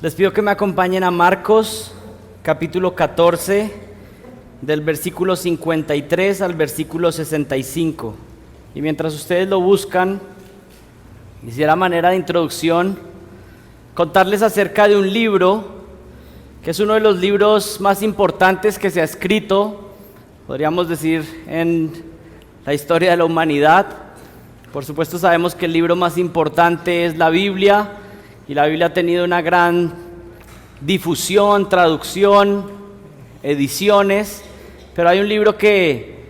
Les pido que me acompañen a Marcos, capítulo 14, del versículo 53 al versículo 65. Y mientras ustedes lo buscan, quisiera a manera de introducción contarles acerca de un libro que es uno de los libros más importantes que se ha escrito, podríamos decir, en la historia de la humanidad. Por supuesto sabemos que el libro más importante es la Biblia, y la Biblia ha tenido una gran difusión, traducción, ediciones, pero hay un libro que,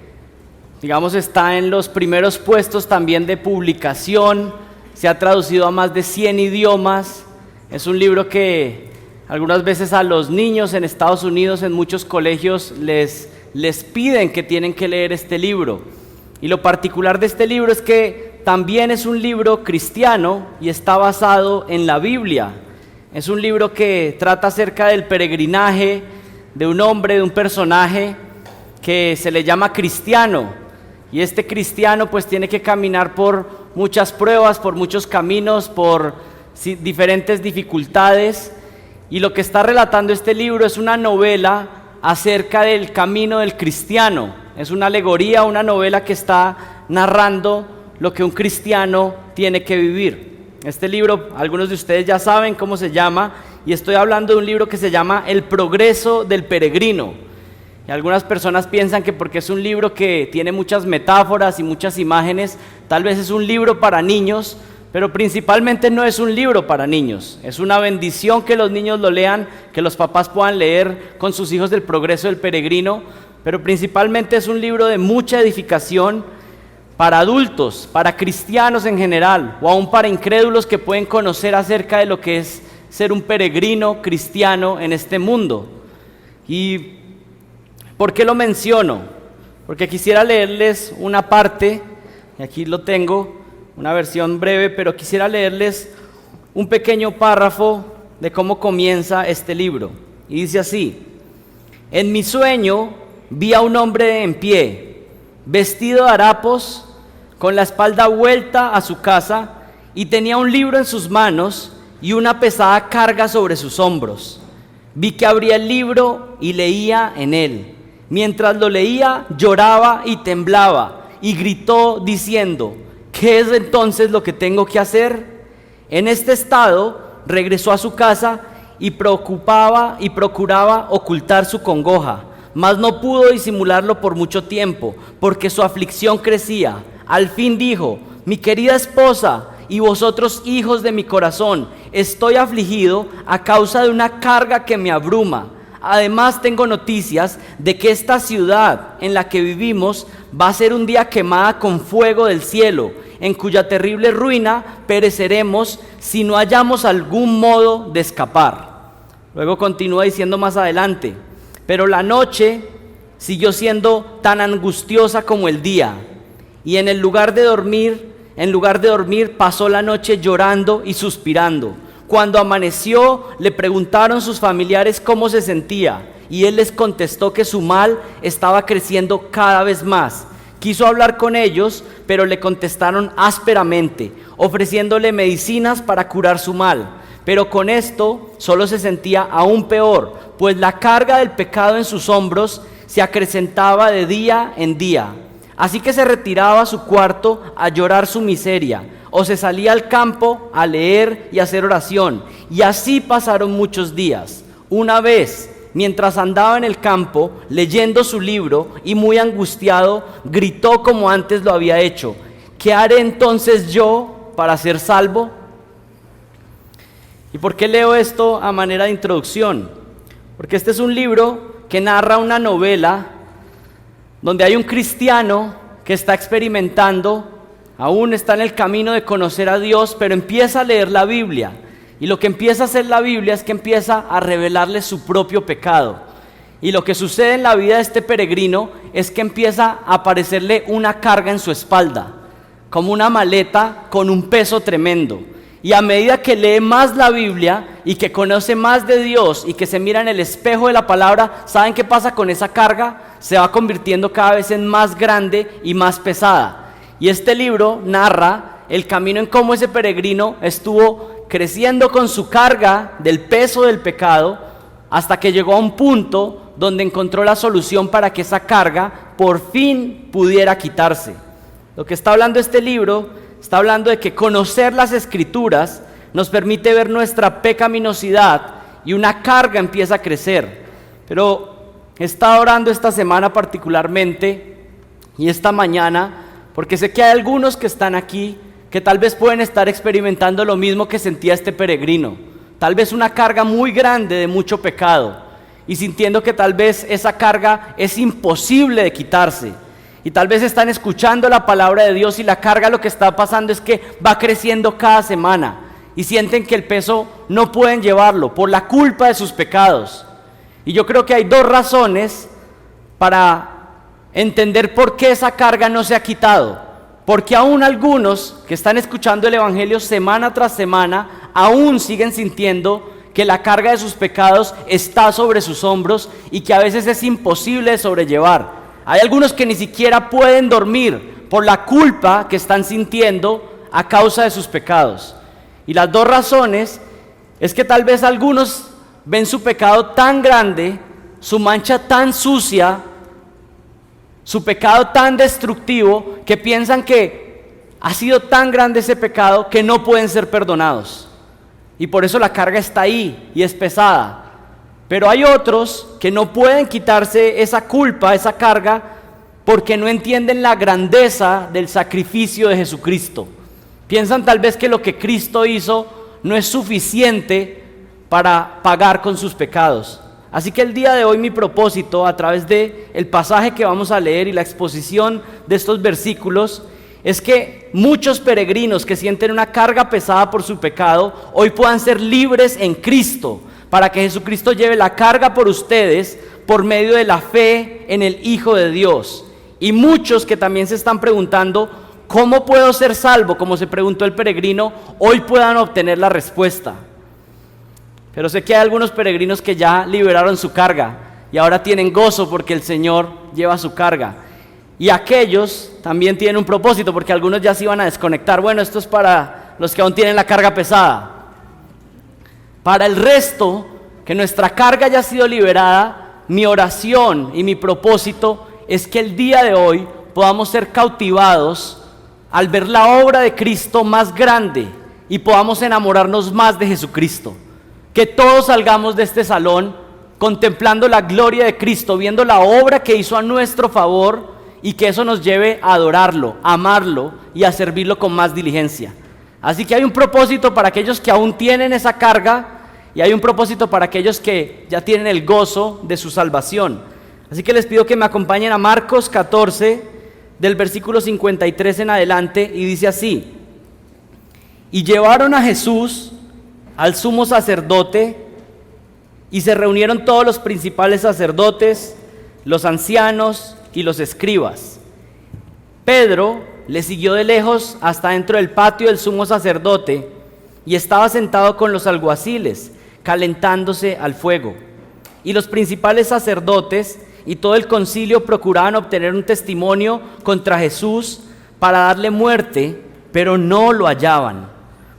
digamos, está en los primeros puestos también de publicación, se ha traducido a más de 100 idiomas, es un libro que algunas veces a los niños en Estados Unidos, en muchos colegios, les piden que tienen que leer este libro. Y lo particular de este libro es que también es un libro cristiano y está basado en la Biblia. Es un libro que trata acerca del peregrinaje de un hombre, de un personaje que se le llama cristiano. Y este cristiano pues tiene que caminar por muchas pruebas, por muchos caminos, por diferentes dificultades. Y lo que está relatando este libro es una novela acerca del camino del cristiano. Es una alegoría, una novela que está narrando lo que un cristiano tiene que vivir. Este libro, algunos de ustedes ya saben cómo se llama, y estoy hablando de un libro que se llama El progreso del peregrino. Y algunas personas piensan que porque es un libro que tiene muchas metáforas y muchas imágenes, tal vez es un libro para niños, pero principalmente no es un libro para niños. Es una bendición que los niños lo lean, que los papás puedan leer con sus hijos del progreso del peregrino, pero principalmente es un libro de mucha edificación para adultos, para cristianos en general, o aún para incrédulos que pueden conocer acerca de lo que es ser un peregrino cristiano en este mundo. ¿Y por qué lo menciono? Porque quisiera leerles una parte, y aquí lo tengo, una versión breve, pero quisiera leerles un pequeño párrafo de cómo comienza este libro. Y dice así: en mi sueño vi a un hombre en pie, vestido de harapos, con la espalda vuelta a su casa, y tenía un libro en sus manos y una pesada carga sobre sus hombros. Vi que abría el libro y leía en él. Mientras lo leía, lloraba y temblaba, y gritó diciendo: ¿qué es entonces lo que tengo que hacer? En este estado regresó a su casa y procuraba ocultar su congoja, mas no pudo disimularlo por mucho tiempo, porque su aflicción crecía. Al fin dijo: mi querida esposa y vosotros, hijos de mi corazón, estoy afligido a causa de una carga que me abruma. Además tengo noticias de que esta ciudad en la que vivimos va a ser un día quemada con fuego del cielo, en cuya terrible ruina pereceremos si no hallamos algún modo de escapar. Luego continúa diciendo más adelante: pero la noche siguió siendo tan angustiosa como el día, y en lugar de dormir pasó la noche llorando y suspirando. Cuando amaneció, le preguntaron sus familiares cómo se sentía, y él les contestó que su mal estaba creciendo cada vez más. Quiso hablar con ellos, pero le contestaron ásperamente, ofreciéndole medicinas para curar su mal. Pero con esto solo se sentía aún peor, pues la carga del pecado en sus hombros se acrecentaba de día en día. Así que se retiraba a su cuarto a llorar su miseria, o se salía al campo a leer y hacer oración. Y así pasaron muchos días. Una vez, mientras andaba en el campo leyendo su libro y muy angustiado, gritó como antes lo había hecho: ¿qué haré entonces yo para ser salvo? ¿Y por qué leo esto a manera de introducción? Porque este es un libro que narra una novela donde hay un cristiano que está experimentando, aún está en el camino de conocer a Dios, pero empieza a leer la Biblia. Y lo que empieza a hacer la Biblia es que empieza a revelarle su propio pecado. Y lo que sucede en la vida de este peregrino es que empieza a aparecerle una carga en su espalda, como una maleta con un peso tremendo. Y a medida que lee más la Biblia y que conoce más de Dios y que se mira en el espejo de la palabra, ¿saben qué pasa con esa carga? Se va convirtiendo cada vez en más grande y más pesada. Y este libro narra el camino en cómo ese peregrino estuvo creciendo con su carga del peso del pecado, hasta que llegó a un punto donde encontró la solución para que esa carga por fin pudiera quitarse. Lo que está hablando este libro, está hablando de que conocer las Escrituras nos permite ver nuestra pecaminosidad y una carga empieza a crecer. Pero he estado orando esta semana particularmente y esta mañana, porque sé que hay algunos que están aquí que tal vez pueden estar experimentando lo mismo que sentía este peregrino. Tal vez una carga muy grande de mucho pecado y sintiendo que tal vez esa carga es imposible de quitarse. Y tal vez están escuchando la palabra de Dios y la carga, lo que está pasando es que va creciendo cada semana y sienten que el peso no pueden llevarlo por la culpa de sus pecados. Y yo creo que hay dos razones para entender por qué esa carga no se ha quitado. Porque aún algunos que están escuchando el Evangelio semana tras semana, aún siguen sintiendo que la carga de sus pecados está sobre sus hombros y que a veces es imposible de sobrellevar. Hay algunos que ni siquiera pueden dormir por la culpa que están sintiendo a causa de sus pecados. Y las dos razones es que tal vez algunos ven su pecado tan grande, su mancha tan sucia, su pecado tan destructivo, que piensan que ha sido tan grande ese pecado que no pueden ser perdonados. Y por eso la carga está ahí y es pesada. Pero hay otros que no pueden quitarse esa culpa, esa carga, porque no entienden la grandeza del sacrificio de Jesucristo. Piensan tal vez que lo que Cristo hizo no es suficiente para pagar con sus pecados. Así que el día de hoy mi propósito, a través de el pasaje que vamos a leer y la exposición de estos versículos, es que muchos peregrinos que sienten una carga pesada por su pecado, hoy puedan ser libres en Cristo, para que Jesucristo lleve la carga por ustedes por medio de la fe en el Hijo de Dios. Y muchos que también se están preguntando, ¿cómo puedo ser salvo? Como se preguntó el peregrino, hoy puedan obtener la respuesta. Pero sé que hay algunos peregrinos que ya liberaron su carga y ahora tienen gozo porque el Señor lleva su carga. Y aquellos también tienen un propósito, porque algunos ya se iban a desconectar. Bueno, esto es para los que aún tienen la carga pesada. Para el resto, que nuestra carga haya sido liberada, mi oración y mi propósito es que el día de hoy podamos ser cautivados al ver la obra de Cristo más grande y podamos enamorarnos más de Jesucristo. Que todos salgamos de este salón contemplando la gloria de Cristo, viendo la obra que hizo a nuestro favor, y que eso nos lleve a adorarlo, a amarlo y a servirlo con más diligencia. Así que hay un propósito para aquellos que aún tienen esa carga y hay un propósito para aquellos que ya tienen el gozo de su salvación. Así que les pido que me acompañen a Marcos 14, del versículo 53 en adelante, y dice así: y llevaron a Jesús al sumo sacerdote, y se reunieron todos los principales sacerdotes, los ancianos y los escribas. Pedro le siguió de lejos hasta dentro del patio del sumo sacerdote, y estaba sentado con los alguaciles, calentándose al fuego. Y los principales sacerdotes y todo el concilio procuraban obtener un testimonio contra Jesús para darle muerte, pero no lo hallaban,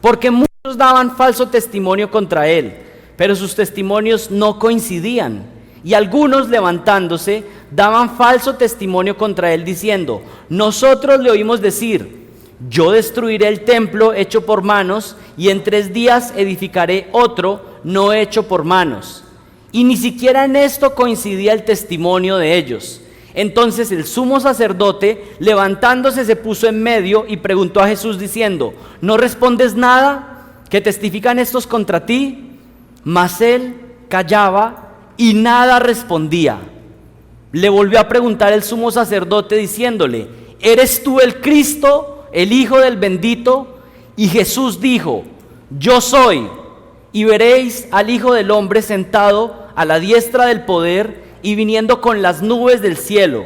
porque muchos daban falso testimonio contra él, pero sus testimonios no coincidían. Y algunos, levantándose, daban falso testimonio contra él, diciendo: nosotros le oímos decir, yo destruiré el templo hecho por manos, y en 3 días edificaré otro no hecho por manos. Y ni siquiera en esto coincidía el testimonio de ellos. Entonces el sumo sacerdote, levantándose, se puso en medio y preguntó a Jesús diciendo: ¿no respondes nada? ¿Qué testifican estos contra ti? Mas él callaba y nada respondía. Le volvió a preguntar el sumo sacerdote diciéndole: ¿eres tú el Cristo, el Hijo del bendito? Y Jesús dijo: yo soy. Y veréis al Hijo del hombre sentado a la diestra del poder y viniendo con las nubes del cielo.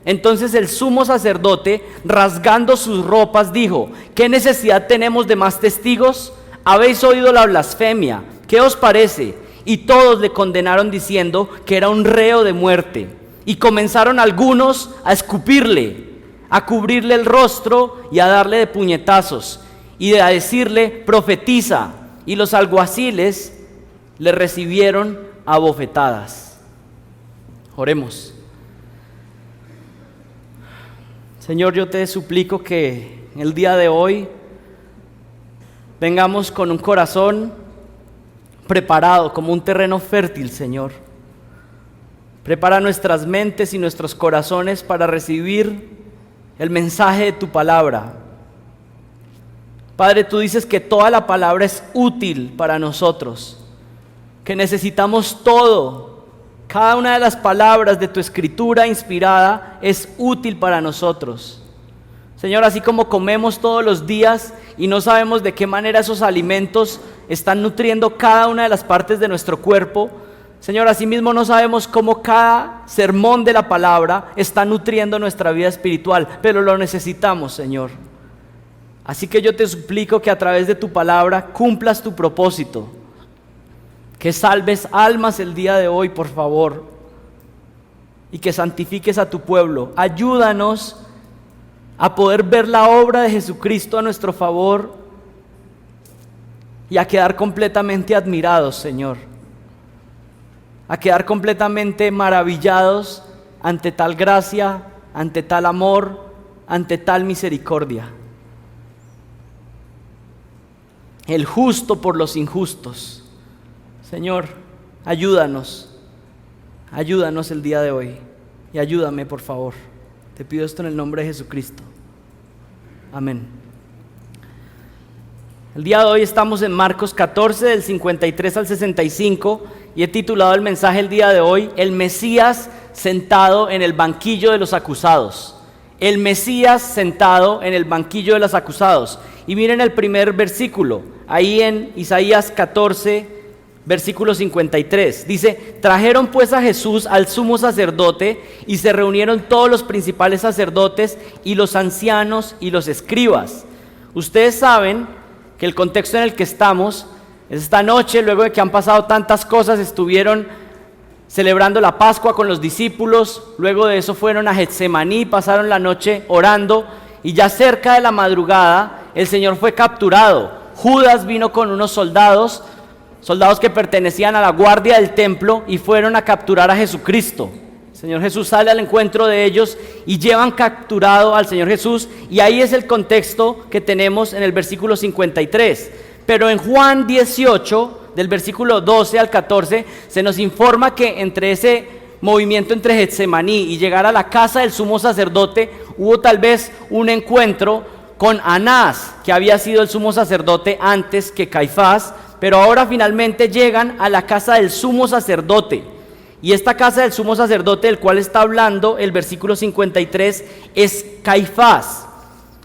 Entonces el sumo sacerdote, rasgando sus ropas, dijo: ¿qué necesidad tenemos de más testigos? Habéis oído la blasfemia. ¿Qué os parece? Y todos le condenaron diciendo que era un reo de muerte. Y comenzaron algunos a escupirle, a cubrirle el rostro y a darle de puñetazos, y a decirle: profetiza. y los alguaciles le recibieron a bofetadas. Oremos. Señor, yo te suplico que el día de hoy vengamos con un corazón preparado como un terreno fértil, Señor. Prepara nuestras mentes y nuestros corazones para recibir el mensaje de tu palabra. Padre, tú dices que toda la palabra es útil para nosotros, que necesitamos todo. Cada una de las palabras de tu escritura inspirada es útil para nosotros. Señor, así como comemos todos los días y no sabemos de qué manera esos alimentos están nutriendo cada una de las partes de nuestro cuerpo, Señor, asimismo no sabemos cómo cada sermón de la palabra está nutriendo nuestra vida espiritual, pero lo necesitamos, Señor. Así que yo te suplico que a través de tu palabra cumplas tu propósito, que salves almas el día de hoy, por favor, y que santifiques a tu pueblo. Ayúdanos a poder ver la obra de Jesucristo a nuestro favor y a quedar completamente admirados, Señor, a quedar completamente maravillados ante tal gracia, ante tal amor, ante tal misericordia. El justo por los injustos. Señor, ayúdanos el día de hoy y ayúdame, por favor. Te pido esto en el nombre de Jesucristo. Amén. El día de hoy estamos en Marcos 14, del 53 al 65, y he titulado el mensaje el día de hoy, El Mesías sentado en el banquillo de los acusados. El Mesías sentado en el banquillo de los acusados. Y miren el primer versículo, ahí en Isaías 14, versículo 53, dice: trajeron pues a Jesús al sumo sacerdote y se reunieron todos los principales sacerdotes y los ancianos y los escribas. Ustedes saben que el contexto en el que estamos, esta noche, luego de que han pasado tantas cosas, estuvieron celebrando la Pascua con los discípulos, luego de eso fueron a Getsemaní, pasaron la noche orando y ya cerca de la madrugada el Señor fue capturado. Judas vino con unos soldados que pertenecían a la guardia del templo y fueron a capturar a Jesucristo. El Señor Jesús sale al encuentro de ellos y llevan capturado al Señor Jesús, y ahí es el contexto que tenemos en el versículo 53. Pero en Juan 18, del versículo 12 al 14, se nos informa que entre ese movimiento entre Getsemaní y llegar a la casa del sumo sacerdote, hubo tal vez un encuentro con Anás, que había sido el sumo sacerdote antes que Caifás, pero ahora finalmente llegan a la casa del sumo sacerdote. Y esta casa del sumo sacerdote del cual está hablando el versículo 53 es Caifás.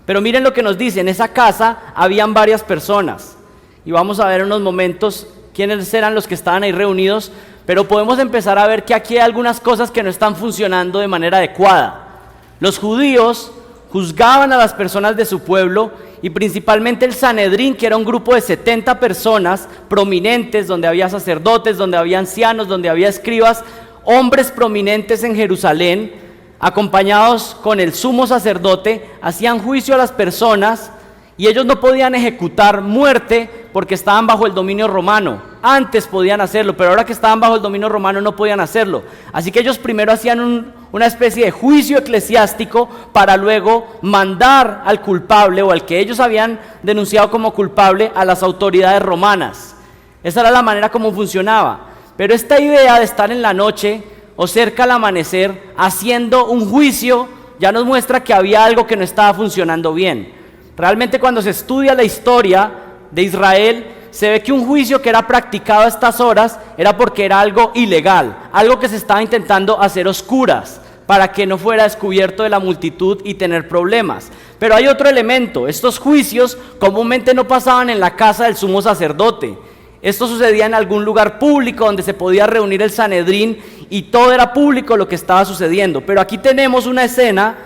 Pero miren lo que nos dice: en esa casa habían varias personas. Y vamos a ver en unos momentos quiénes eran los que estaban ahí reunidos, pero podemos empezar a ver que aquí hay algunas cosas que no están funcionando de manera adecuada. Los judíos juzgaban a las personas de su pueblo, y principalmente el Sanedrín, que era un grupo de 70 personas prominentes, donde había sacerdotes, donde había ancianos, donde había escribas, hombres prominentes en Jerusalén, acompañados con el sumo sacerdote, hacían juicio a las personas, y ellos no podían ejecutar muerte porque estaban bajo el dominio romano. Antes podían hacerlo, pero ahora que estaban bajo el dominio romano no podían hacerlo. Así que ellos primero hacían una especie de juicio eclesiástico para luego mandar al culpable, o al que ellos habían denunciado como culpable, a las autoridades romanas. Esa era la manera como funcionaba. Pero esta idea de estar en la noche o cerca al amanecer haciendo un juicio ya nos muestra que había algo que no estaba funcionando bien. Realmente, cuando se estudia la historia de Israel, se ve que un juicio que era practicado a estas horas era porque era algo ilegal, algo que se estaba intentando hacer oscuras para que no fuera descubierto de la multitud y tener problemas. Pero hay otro elemento: estos juicios comúnmente no pasaban en la casa del sumo sacerdote. Esto sucedía en algún lugar público donde se podía reunir el Sanedrín y todo era público lo que estaba sucediendo. Pero aquí tenemos una escena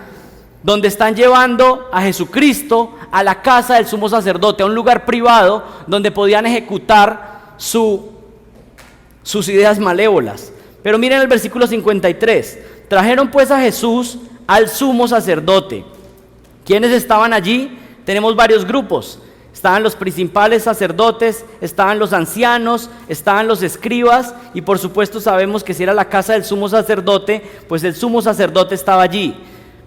donde están llevando a Jesucristo a la casa del sumo sacerdote, a un lugar privado donde podían ejecutar sus ideas malévolas. Pero miren el versículo 53. Trajeron pues a Jesús al sumo sacerdote. ¿Quiénes estaban allí? Tenemos varios grupos. Estaban los principales sacerdotes, estaban los ancianos, estaban los escribas y por supuesto sabemos que si era la casa del sumo sacerdote, pues el sumo sacerdote estaba allí.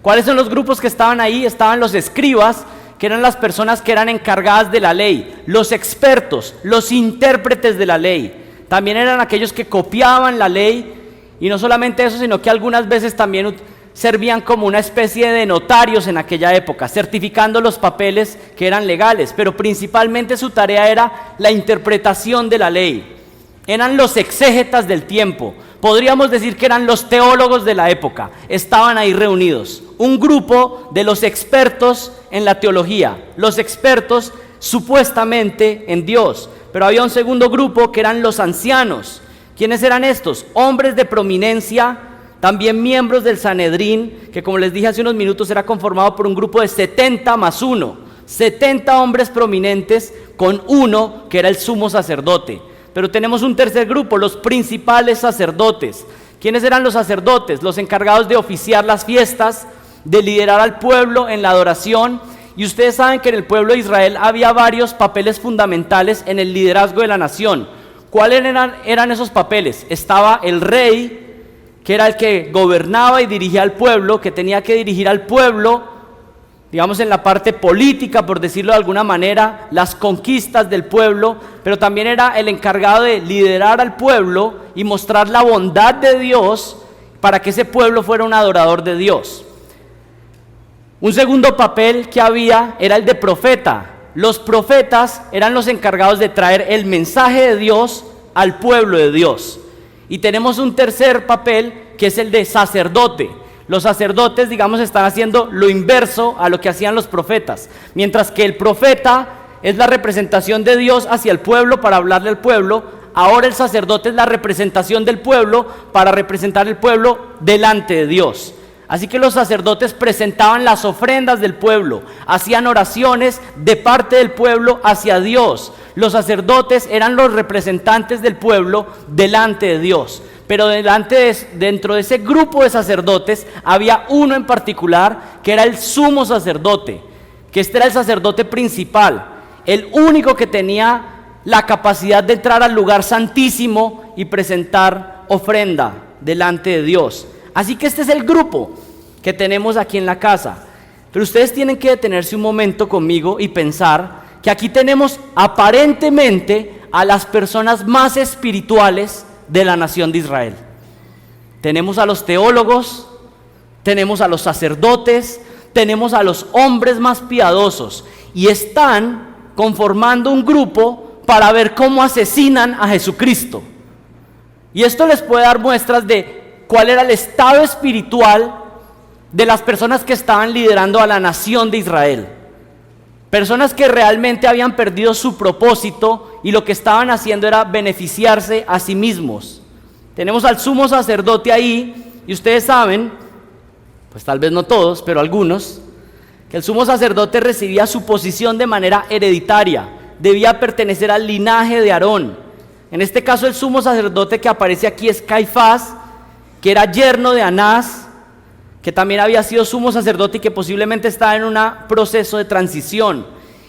¿Cuáles son los grupos que estaban ahí? Estaban los escribas, que eran las personas que eran encargadas de la ley, los expertos, los intérpretes de la ley. También eran aquellos que copiaban la ley y no solamente eso, sino que algunas veces también servían como una especie de notarios en aquella época, certificando los papeles que eran legales, pero principalmente su tarea era la interpretación de la ley. Eran los exégetas del tiempo, podríamos decir que eran los teólogos de la época, estaban ahí reunidos, un grupo de los expertos en la teología, los expertos supuestamente en Dios, pero había un segundo grupo que eran los ancianos. ¿Quiénes eran estos? Hombres de prominencia, también miembros del Sanedrín, que como les dije hace unos minutos era conformado por un grupo de 70 más 1, 70 hombres prominentes con uno que era el sumo sacerdote. Pero tenemos un tercer grupo, los principales sacerdotes. ¿Quiénes eran los sacerdotes? Los encargados de oficiar las fiestas, de liderar al pueblo en la adoración. Y ustedes saben que en el pueblo de Israel había varios papeles fundamentales en el liderazgo de la nación. ¿Cuáles eran esos papeles? Estaba el rey, que era el que gobernaba y dirigía al pueblo, que tenía que dirigir al pueblo, digamos en la parte política, por decirlo de alguna manera, las conquistas del pueblo, pero también era el encargado de liderar al pueblo y mostrar la bondad de Dios para que ese pueblo fuera un adorador de Dios. Un segundo papel que había era el de profeta. Los profetas eran los encargados de traer el mensaje de Dios al pueblo de Dios. Y tenemos un tercer papel que es el de sacerdote. Los sacerdotes, digamos, están haciendo lo inverso a lo que hacían los profetas. Mientras que el profeta es la representación de Dios hacia el pueblo para hablarle al pueblo, ahora el sacerdote es la representación del pueblo para representar el pueblo delante de Dios. Así que los sacerdotes presentaban las ofrendas del pueblo, hacían oraciones de parte del pueblo hacia Dios. Los sacerdotes eran los representantes del pueblo delante de Dios. Pero dentro de ese grupo de sacerdotes había uno en particular que era el sumo sacerdote, que este era el sacerdote principal, el único que tenía la capacidad de entrar al lugar santísimo y presentar ofrenda delante de Dios. Así que este es el grupo que tenemos aquí en la casa. Pero ustedes tienen que detenerse un momento conmigo y pensar que aquí tenemos aparentemente a las personas más espirituales de la nación de Israel. Tenemos a los teólogos, tenemos a los sacerdotes, tenemos a los hombres más piadosos y están conformando un grupo para ver cómo asesinan a Jesucristo. Y esto les puede dar muestras de cuál era el estado espiritual de las personas que estaban liderando a la nación de Israel. Personas que realmente habían perdido su propósito y lo que estaban haciendo era beneficiarse a sí mismos. Tenemos al sumo sacerdote ahí y ustedes saben, pues tal vez no todos, pero algunos, que el sumo sacerdote recibía su posición de manera hereditaria, debía pertenecer al linaje de Aarón. En este caso el sumo sacerdote que aparece aquí es Caifás, que era yerno de Anás, que también había sido sumo sacerdote y que posiblemente estaba en un proceso de transición.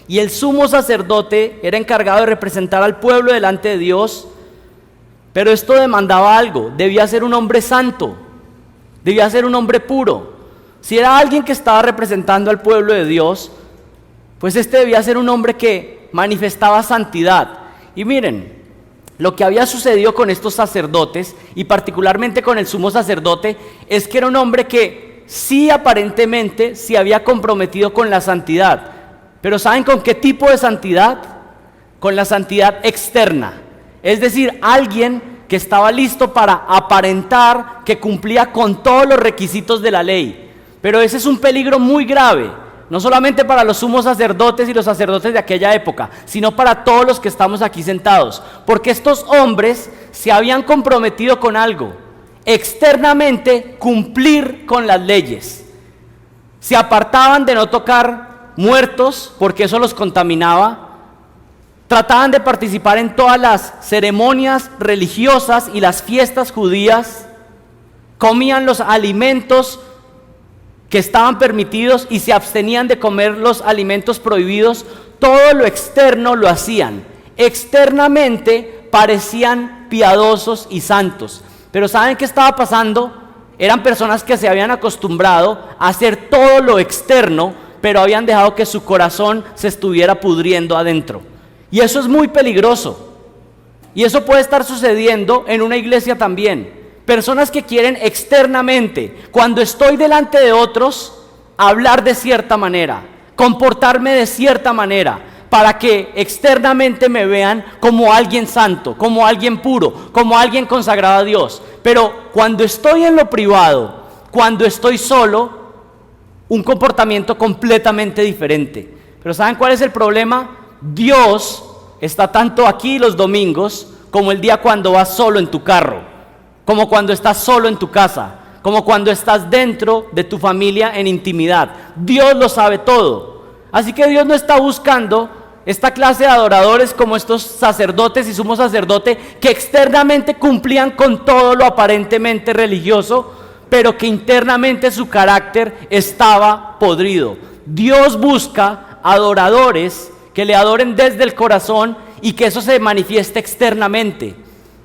Y el sumo sacerdote era encargado de representar al pueblo delante de Dios, pero esto demandaba algo, debía ser un hombre santo, debía ser un hombre puro. Si era alguien que estaba representando al pueblo de Dios, pues este debía ser un hombre que manifestaba santidad. Y miren, lo que había sucedido con estos sacerdotes, y particularmente con el sumo sacerdote, es que era un hombre que sí aparentemente se había comprometido con la santidad. Pero ¿saben con qué tipo de santidad? Con la santidad externa. Es decir, alguien que estaba listo para aparentar que cumplía con todos los requisitos de la ley. Pero ese es un peligro muy grave, no solamente para los sumos sacerdotes y los sacerdotes de aquella época, sino para todos los que estamos aquí sentados, porque estos hombres se habían comprometido con algo, externamente cumplir con las leyes. Se apartaban de no tocar muertos, porque eso los contaminaba, trataban de participar en todas las ceremonias religiosas y las fiestas judías, comían los alimentos que estaban permitidos y se abstenían de comer los alimentos prohibidos, todo lo externo lo hacían. Externamente parecían piadosos y santos, pero ¿saben qué estaba pasando? Eran personas que se habían acostumbrado a hacer todo lo externo, pero habían dejado que su corazón se estuviera pudriendo adentro. Y eso es muy peligroso. Y eso puede estar sucediendo en una iglesia también. Personas que quieren externamente, cuando estoy delante de otros, hablar de cierta manera, comportarme de cierta manera, para que externamente me vean como alguien santo, como alguien puro, como alguien consagrado a Dios. Pero cuando estoy en lo privado, cuando estoy solo, un comportamiento completamente diferente. Pero ¿saben cuál es el problema? Dios está tanto aquí los domingos como el día cuando vas solo en tu carro, como cuando estás solo en tu casa, como cuando estás dentro de tu familia en intimidad. Dios lo sabe todo. Así que Dios no está buscando esta clase de adoradores como estos sacerdotes y sumo sacerdote que externamente cumplían con todo lo aparentemente religioso, pero que internamente su carácter estaba podrido. Dios busca adoradores que le adoren desde el corazón y que eso se manifieste externamente.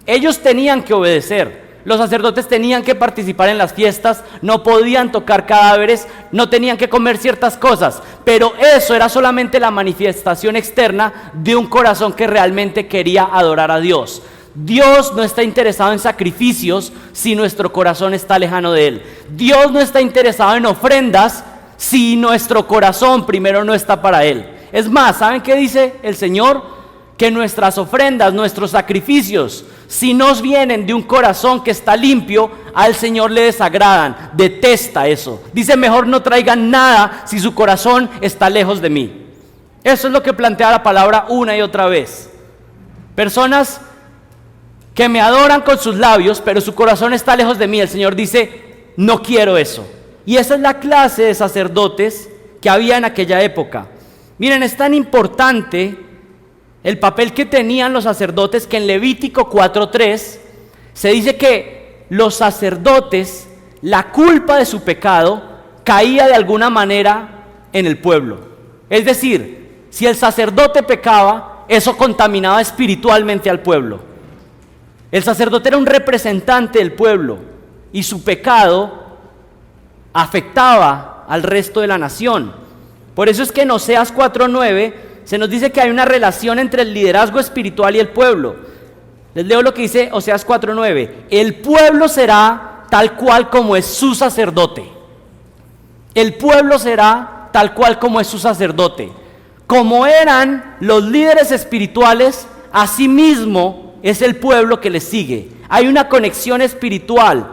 Ellos tenían que obedecer. Los sacerdotes tenían que participar en las fiestas, no podían tocar cadáveres, no tenían que comer ciertas cosas, pero eso era solamente la manifestación externa de un corazón que realmente quería adorar a Dios. Dios no está interesado en sacrificios si nuestro corazón está lejano de Él. Dios no está interesado en ofrendas si nuestro corazón primero no está para Él. Es más, ¿saben qué dice el Señor? Que nuestras ofrendas, nuestros sacrificios, si nos vienen de un corazón que está limpio, al Señor le desagradan, detesta eso. Dice, mejor no traigan nada si su corazón está lejos de mí. Eso es lo que plantea la palabra una y otra vez. Personas que me adoran con sus labios, pero su corazón está lejos de mí. El Señor dice, no quiero eso. Y esa es la clase de sacerdotes que había en aquella época. Miren, es tan importante el papel que tenían los sacerdotes que en Levítico 4:3 se dice que los sacerdotes, la culpa de su pecado caía de alguna manera en el pueblo. Es decir, si el sacerdote pecaba, eso contaminaba espiritualmente al pueblo. El sacerdote era un representante del pueblo y su pecado afectaba al resto de la nación. Por eso es que en Oseas 4:9 se nos dice que hay una relación entre el liderazgo espiritual y el pueblo. Les leo lo que dice Oseas 4:9. El pueblo será tal cual como es su sacerdote. El pueblo será tal cual como es su sacerdote. Como eran los líderes espirituales, así mismo es el pueblo que les sigue. Hay una conexión espiritual.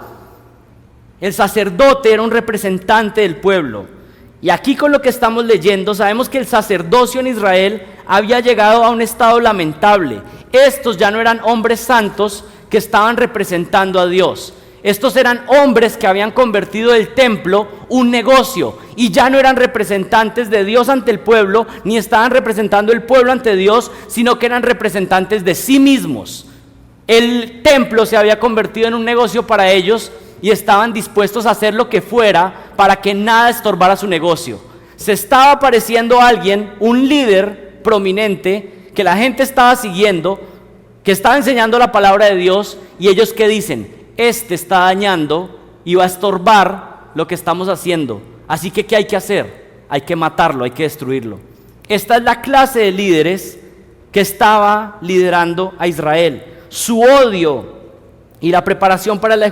El sacerdote era un representante del pueblo. Y aquí con lo que estamos leyendo, sabemos que el sacerdocio en Israel había llegado a un estado lamentable. Estos ya no eran hombres santos que estaban representando a Dios. Estos eran hombres que habían convertido el templo un negocio y ya no eran representantes de Dios ante el pueblo, ni estaban representando el pueblo ante Dios, sino que eran representantes de sí mismos. El templo se había convertido en un negocio para ellos y estaban dispuestos a hacer lo que fuera para que nada estorbara su negocio. Se estaba apareciendo alguien, un líder prominente, que la gente estaba siguiendo, que estaba enseñando la palabra de Dios, y ellos ¿qué dicen? Este está dañando y va a estorbar lo que estamos haciendo. Así que ¿qué hay que hacer? Hay que matarlo, hay que destruirlo. Esta es la clase de líderes que estaba liderando a Israel. Su odio y la preparación para la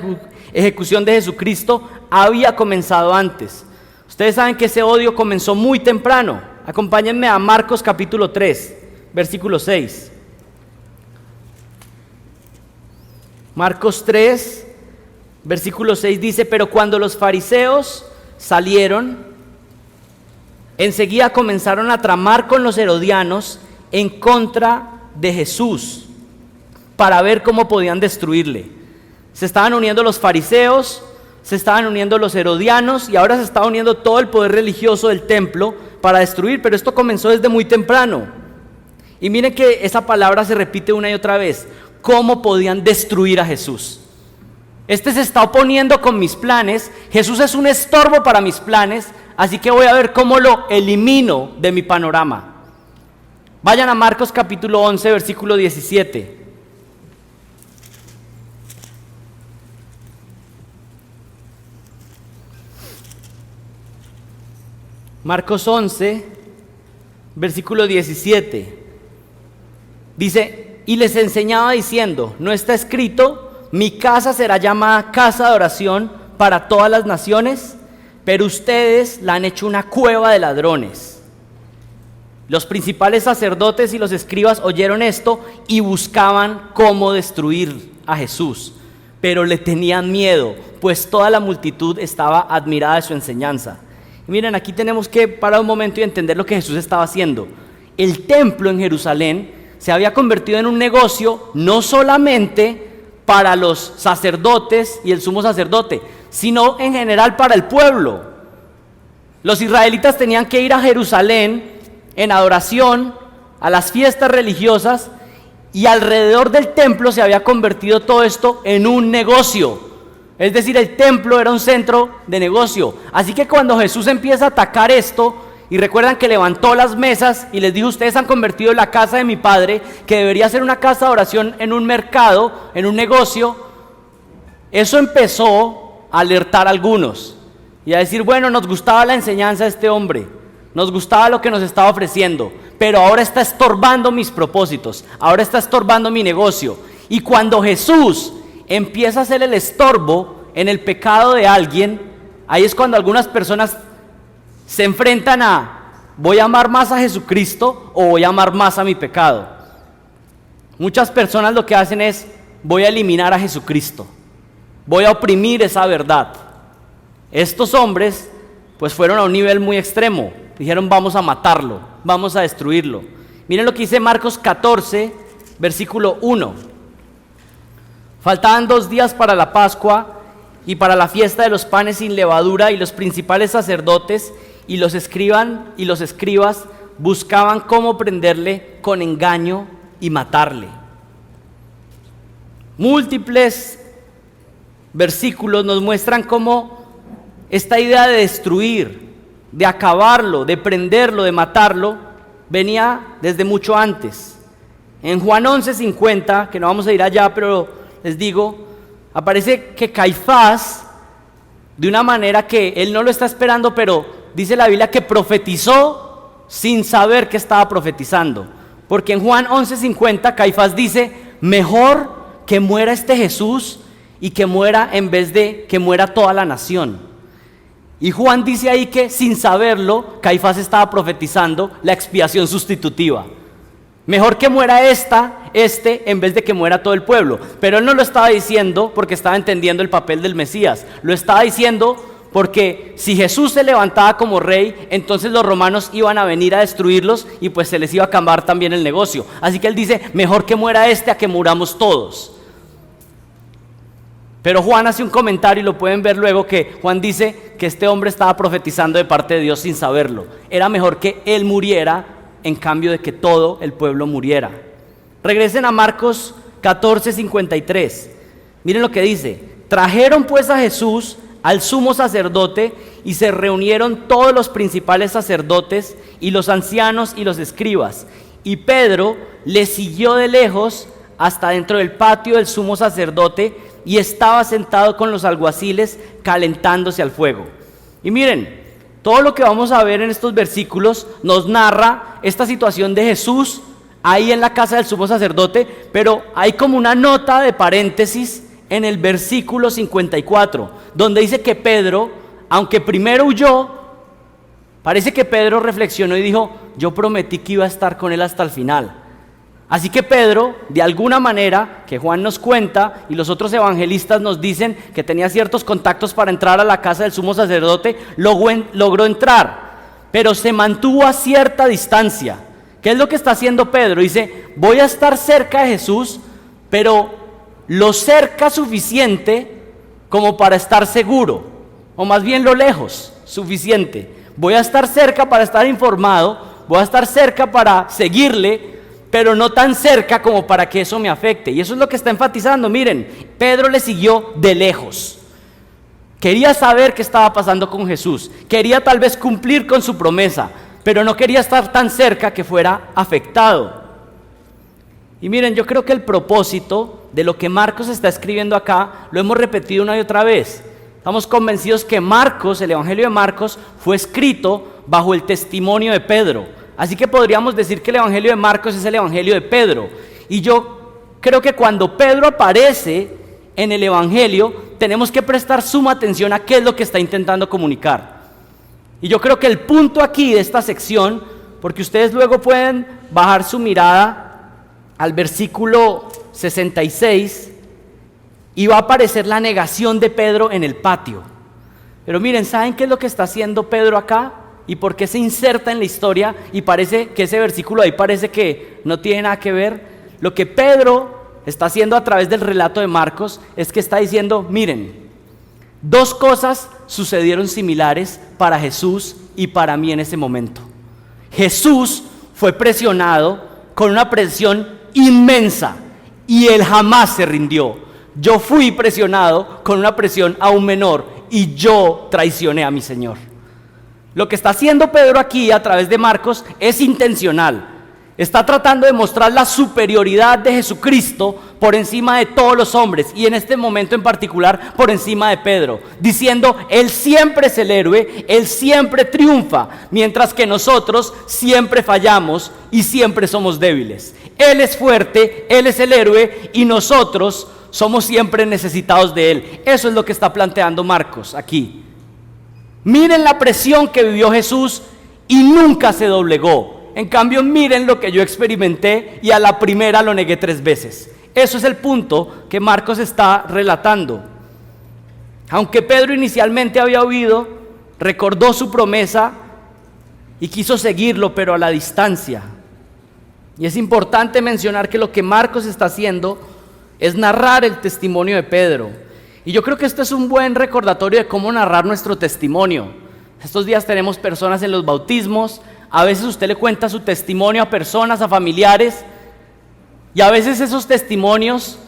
ejecución de Jesucristo había comenzado antes. Ustedes saben que ese odio comenzó muy temprano. Acompáñenme a Marcos capítulo 3, versículo 6. Marcos 3, versículo 6 dice: pero cuando los fariseos salieron, enseguida comenzaron a tramar con los herodianos en contra de Jesús para ver cómo podían destruirle. Se estaban uniendo los fariseos, se estaban uniendo los herodianos y ahora se estaba uniendo todo el poder religioso del templo para destruir, pero esto comenzó desde muy temprano. Y miren que esa palabra se repite una y otra vez: ¿cómo podían destruir a Jesús? Este se está oponiendo con mis planes, Jesús es un estorbo para mis planes, así que voy a ver cómo lo elimino de mi panorama. Vayan a Marcos capítulo 11, versículo 17. Marcos 11, versículo 17. Dice, y les enseñaba diciendo, ¿no está escrito, mi casa será llamada casa de oración para todas las naciones? Pero ustedes la han hecho una cueva de ladrones. Los principales sacerdotes y los escribas oyeron esto y buscaban cómo destruir a Jesús, pero le tenían miedo, pues toda la multitud estaba admirada de su enseñanza. Y miren, aquí tenemos que parar un momento y entender lo que Jesús estaba haciendo. El templo en Jerusalén se había convertido en un negocio no solamente para los sacerdotes y el sumo sacerdote, sino en general para el pueblo. Los israelitas tenían que ir a Jerusalén en adoración, a las fiestas religiosas, y alrededor del templo se había convertido todo esto en un negocio. Es decir, el templo era un centro de negocio. Así que cuando Jesús empieza a atacar esto, y recuerdan que levantó las mesas y les dijo, ustedes han convertido la casa de mi padre, que debería ser una casa de oración, en un mercado, en un negocio. Eso empezó a alertar a algunos y a decir, bueno, nos gustaba la enseñanza de este hombre, nos gustaba lo que nos estaba ofreciendo, pero ahora está estorbando mis propósitos, ahora está estorbando mi negocio. Y cuando Jesús empieza a ser el estorbo en el pecado de alguien, ahí es cuando algunas personas se enfrentan a, ¿voy a amar más a Jesucristo o voy a amar más a mi pecado? Muchas personas lo que hacen es, voy a eliminar a Jesucristo, voy a oprimir esa verdad. Estos hombres pues fueron a un nivel muy extremo, dijeron vamos a matarlo, vamos a destruirlo. Miren lo que dice Marcos 14, versículo 1. Faltaban 2 días para la Pascua y para la fiesta de los panes sin levadura, y los principales sacerdotes y los escribas buscaban cómo prenderle con engaño y matarle. Múltiples versículos nos muestran cómo esta idea de destruir, de acabarlo, de prenderlo, de matarlo, venía desde mucho antes. En Juan 11:50, que no vamos a ir allá, pero les digo, aparece que Caifás, de una manera que él no lo está esperando, pero dice la Biblia que profetizó sin saber que estaba profetizando. Porque en Juan 11:50 Caifás dice, mejor que muera este Jesús y que muera en vez de que muera toda la nación. Y Juan dice ahí que sin saberlo, Caifás estaba profetizando la expiación sustitutiva. Mejor que muera en vez de que muera todo el pueblo. Pero él no lo estaba diciendo porque estaba entendiendo el papel del Mesías. Lo estaba diciendo porque si Jesús se levantaba como rey, entonces los romanos iban a venir a destruirlos y pues se les iba a acabar también el negocio. Así que él dice, mejor que muera a que muramos todos. Pero Juan hace un comentario y lo pueden ver luego, que Juan dice que este hombre estaba profetizando de parte de Dios sin saberlo. Era mejor que él muriera en cambio de que todo el pueblo muriera. Regresen a Marcos 14:53. Miren lo que dice. Trajeron pues a Jesús al sumo sacerdote y se reunieron todos los principales sacerdotes y los ancianos y los escribas. Y Pedro le siguió de lejos hasta dentro del patio del sumo sacerdote y estaba sentado con los alguaciles calentándose al fuego. Y miren, todo lo que vamos a ver en estos versículos nos narra esta situación de Jesús ahí en la casa del sumo sacerdote, pero hay como una nota de paréntesis en el versículo 54, donde dice que Pedro, aunque primero huyó, parece que Pedro reflexionó y dijo, yo prometí que iba a estar con él hasta el final. Así que Pedro, de alguna manera, que Juan nos cuenta y los otros evangelistas nos dicen que tenía ciertos contactos para entrar a la casa del sumo sacerdote, logró entrar, pero se mantuvo a cierta distancia. ¿Qué es lo que está haciendo Pedro? Dice, voy a estar cerca de Jesús, pero lo cerca suficiente como para estar seguro, o más bien lo lejos suficiente. Voy a estar cerca para estar informado, voy a estar cerca para seguirle, pero no tan cerca como para que eso me afecte. Y eso es lo que está enfatizando. Miren, Pedro le siguió de lejos. Quería saber qué estaba pasando con Jesús. Quería tal vez cumplir con su promesa, pero no quería estar tan cerca que fuera afectado. Y miren, yo creo que el propósito de lo que Marcos está escribiendo acá, lo hemos repetido una y otra vez. Estamos convencidos que Marcos, el Evangelio de Marcos, fue escrito bajo el testimonio de Pedro. Así que podríamos decir que el Evangelio de Marcos es el Evangelio de Pedro. Y yo creo que cuando Pedro aparece en el Evangelio, tenemos que prestar suma atención a qué es lo que está intentando comunicar. Y yo creo que el punto aquí de esta sección, porque ustedes luego pueden bajar su mirada al versículo 66, y va a aparecer la negación de Pedro en el patio. Pero miren, ¿saben qué es lo que está haciendo Pedro acá? ¿Y por qué se inserta en la historia? Y parece que ese versículo ahí parece que no tiene nada que ver. Lo que Pedro está haciendo a través del relato de Marcos es que está diciendo, miren, dos cosas sucedieron similares para Jesús y para mí en ese momento. Jesús fue presionado con una presión inmensa y él jamás se rindió. Yo fui presionado con una presión aún menor y yo traicioné a mi Señor. Lo que está haciendo Pedro aquí a través de Marcos es intencional. Está tratando de mostrar la superioridad de Jesucristo por encima de todos los hombres y en este momento en particular por encima de Pedro, diciendo, Él siempre es el héroe, Él siempre triunfa, mientras que nosotros siempre fallamos y siempre somos débiles. Él es fuerte, Él es el héroe y nosotros somos siempre necesitados de Él. Eso es lo que está planteando Marcos aquí. Miren la presión que vivió Jesús y nunca se doblegó. En cambio, miren lo que yo experimenté y a la primera lo negué 3 veces. Eso es el punto que Marcos está relatando. Aunque Pedro inicialmente había huido, recordó su promesa y quiso seguirlo, pero a la distancia. Y es importante mencionar que lo que Marcos está haciendo es narrar el testimonio de Pedro. Y yo creo que esto es un buen recordatorio de cómo narrar nuestro testimonio. Estos días tenemos personas en los bautismos. A veces usted le cuenta su testimonio a personas, a familiares, y a veces esos testimonios,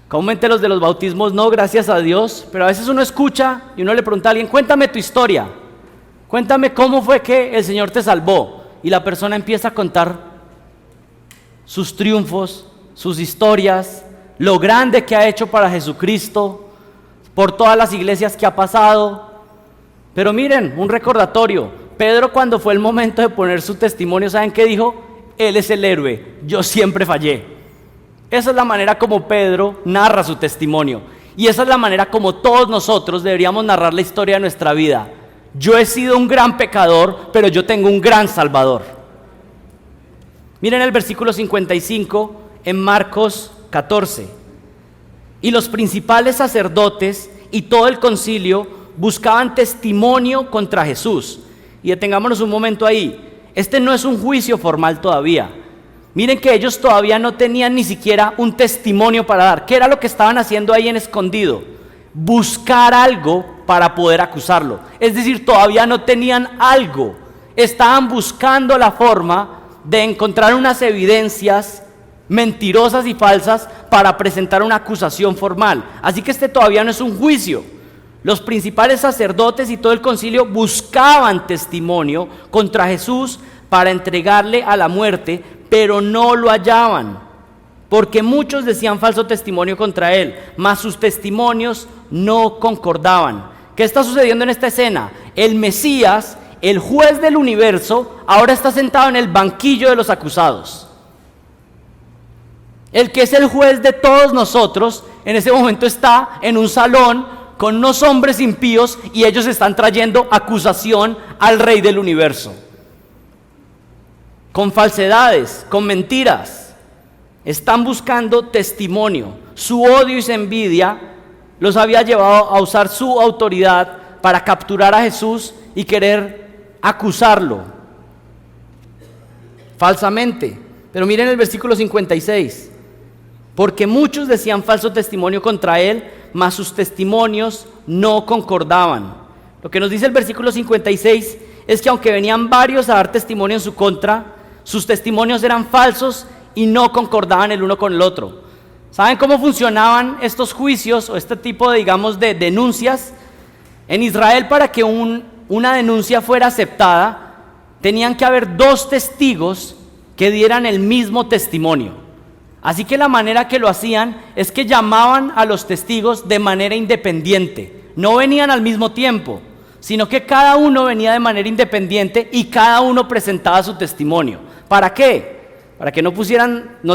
comúnmente los de los bautismos no, gracias a Dios, pero a veces uno escucha y uno le pregunta a alguien, cuéntame tu historia, cuéntame cómo fue que el Señor te salvó, y la persona empieza a contar sus triunfos, sus historias, lo grande que ha hecho para Jesucristo, por todas las iglesias que ha pasado. Pero miren, un recordatorio, Pedro cuando fue el momento de poner su testimonio, ¿saben qué dijo? Él es el héroe, yo siempre fallé. Esa es la manera como Pedro narra su testimonio. Y esa es la manera como todos nosotros deberíamos narrar la historia de nuestra vida. Yo he sido un gran pecador, pero yo tengo un gran Salvador. Miren el versículo 55 en Marcos 14. Y los principales sacerdotes y todo el concilio buscaban testimonio contra Jesús. Y detengámonos un momento ahí. Este no es un juicio formal todavía. Miren que ellos todavía no tenían ni siquiera un testimonio para dar. ¿Qué era lo que estaban haciendo ahí en escondido? Buscar algo para poder acusarlo. Es decir, todavía no tenían algo. Estaban buscando la forma de encontrar unas evidencias mentirosas y falsas para presentar una acusación formal. Así que este todavía no es un juicio. Los principales sacerdotes y todo el concilio buscaban testimonio contra Jesús para entregarle a la muerte, pero no lo hallaban, porque muchos decían falso testimonio contra él, mas sus testimonios no concordaban. ¿Qué está sucediendo en esta escena? El Mesías, el juez del universo, ahora está sentado en el banquillo de los acusados. El que es el juez de todos nosotros, en ese momento está en un salón con unos hombres impíos y ellos están trayendo acusación al rey del universo. Con falsedades, con mentiras. Están buscando testimonio. Su odio y su envidia los había llevado a usar su autoridad para capturar a Jesús y querer acusarlo falsamente. Pero miren el versículo 56. Porque muchos decían falso testimonio contra él, mas sus testimonios no concordaban. Lo que nos dice el versículo 56 es que aunque venían varios a dar testimonio en su contra, sus testimonios eran falsos y no concordaban el uno con el otro. ¿Saben cómo funcionaban estos juicios o este tipo de, digamos, de denuncias? En Israel, para que una denuncia fuera aceptada, tenían que haber 2 testigos que dieran el mismo testimonio. Así que la manera que lo hacían es que llamaban a los testigos de manera independiente. No venían al mismo tiempo, sino que cada uno venía de manera independiente y cada uno presentaba su testimonio. ¿Para qué? Para que no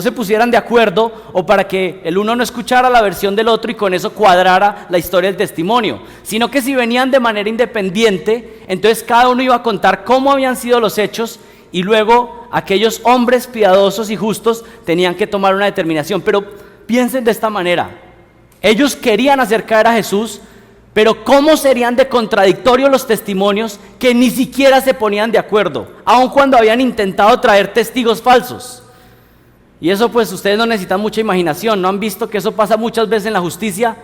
se pusieran de acuerdo, o para que el uno no escuchara la versión del otro y con eso cuadrara la historia del testimonio, sino que si venían de manera independiente, entonces cada uno iba a contar cómo habían sido los hechos, y luego aquellos hombres piadosos y justos tenían que tomar una determinación. Pero piensen de esta manera: ellos querían hacer caer a Jesús, pero ¿cómo serían de contradictorios los testimonios que ni siquiera se ponían de acuerdo, aun cuando habían intentado traer testigos falsos? Y eso, pues, ustedes no necesitan mucha imaginación. ¿No han visto que eso pasa muchas veces en la justicia?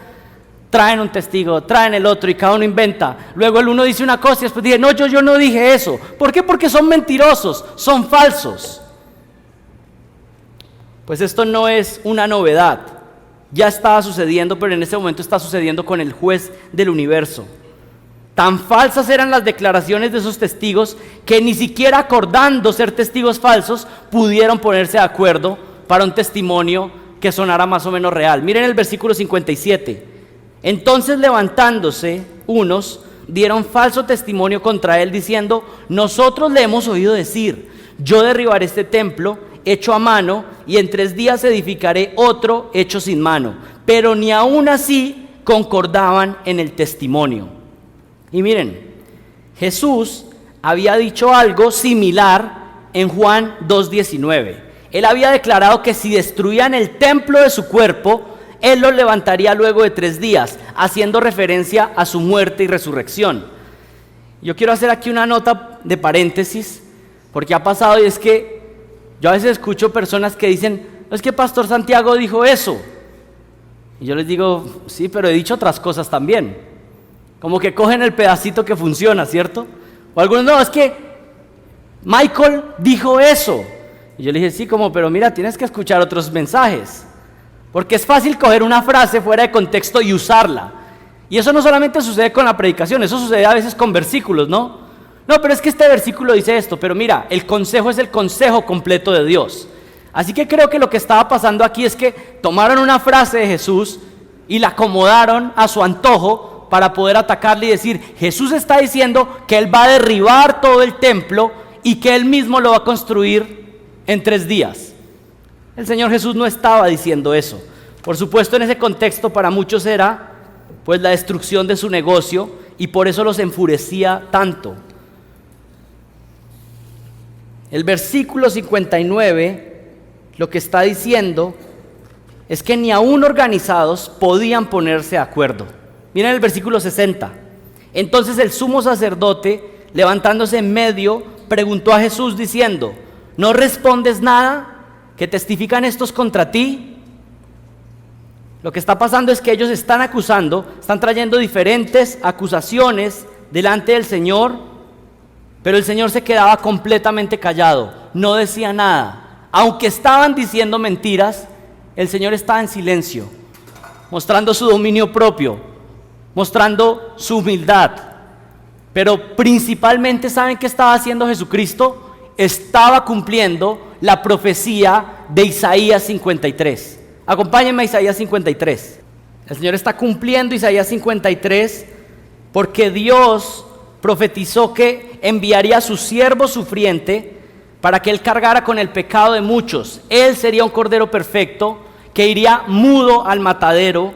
Traen un testigo, traen el otro y cada uno inventa. Luego el uno dice una cosa y después dice: no, yo no dije eso. ¿Por qué? Porque son mentirosos, son falsos. Pues esto no es una novedad. Ya estaba sucediendo, pero en este momento está sucediendo con el juez del universo. Tan falsas eran las declaraciones de esos testigos que ni siquiera acordando ser testigos falsos pudieron ponerse de acuerdo para un testimonio que sonara más o menos real. Miren el versículo 57. Entonces, levantándose unos, dieron falso testimonio contra él, diciendo: nosotros le hemos oído decir: yo derribaré este templo hecho a mano, y en 3 días edificaré otro hecho sin mano. Pero ni aún así concordaban en el testimonio. Y miren, Jesús había dicho algo similar en Juan 2:19. Él había declarado que si destruían el templo de su cuerpo, Él lo levantaría luego de 3 días, haciendo referencia a su muerte y resurrección. Yo quiero hacer aquí una nota de paréntesis, porque ha pasado, y es que yo a veces escucho personas que dicen: es que Pastor Santiago dijo eso. Y yo les digo: sí, pero he dicho otras cosas también. Como que cogen el pedacito que funciona, ¿cierto? O algunos: no, es que Michael dijo eso. Y yo le dije: sí, pero mira, tienes que escuchar otros mensajes. Porque es fácil coger una frase fuera de contexto y usarla. Y eso no solamente sucede con la predicación, eso sucede a veces con versículos, ¿no? No, pero es que este versículo dice esto. Pero mira, el consejo es el consejo completo de Dios. Así que creo que lo que estaba pasando aquí es que tomaron una frase de Jesús y la acomodaron a su antojo para poder atacarle y decir: Jesús está diciendo que Él va a derribar todo el templo y que Él mismo lo va a construir en 3 días. El Señor Jesús no estaba diciendo eso. Por supuesto, en ese contexto para muchos era pues la destrucción de su negocio, y por eso los enfurecía tanto. El versículo 59 lo que está diciendo es que ni aún organizados podían ponerse de acuerdo. Miren el versículo 60. Entonces el sumo sacerdote, levantándose en medio, preguntó a Jesús diciendo: ¿no respondes nada? ¿Que testifican estos contra ti? Lo que está pasando es que ellos están acusando, están trayendo diferentes acusaciones delante del Señor, pero el Señor se quedaba completamente callado, no decía nada. Aunque estaban diciendo mentiras, el Señor estaba en silencio, mostrando su dominio propio, mostrando su humildad. Pero principalmente, ¿saben qué estaba haciendo Jesucristo? Estaba cumpliendo la profecía de Isaías 53. Acompáñenme a Isaías 53. El Señor está cumpliendo Isaías 53 porque Dios profetizó que enviaría a su siervo sufriente para que Él cargara con el pecado de muchos. Él sería un cordero perfecto que iría mudo al matadero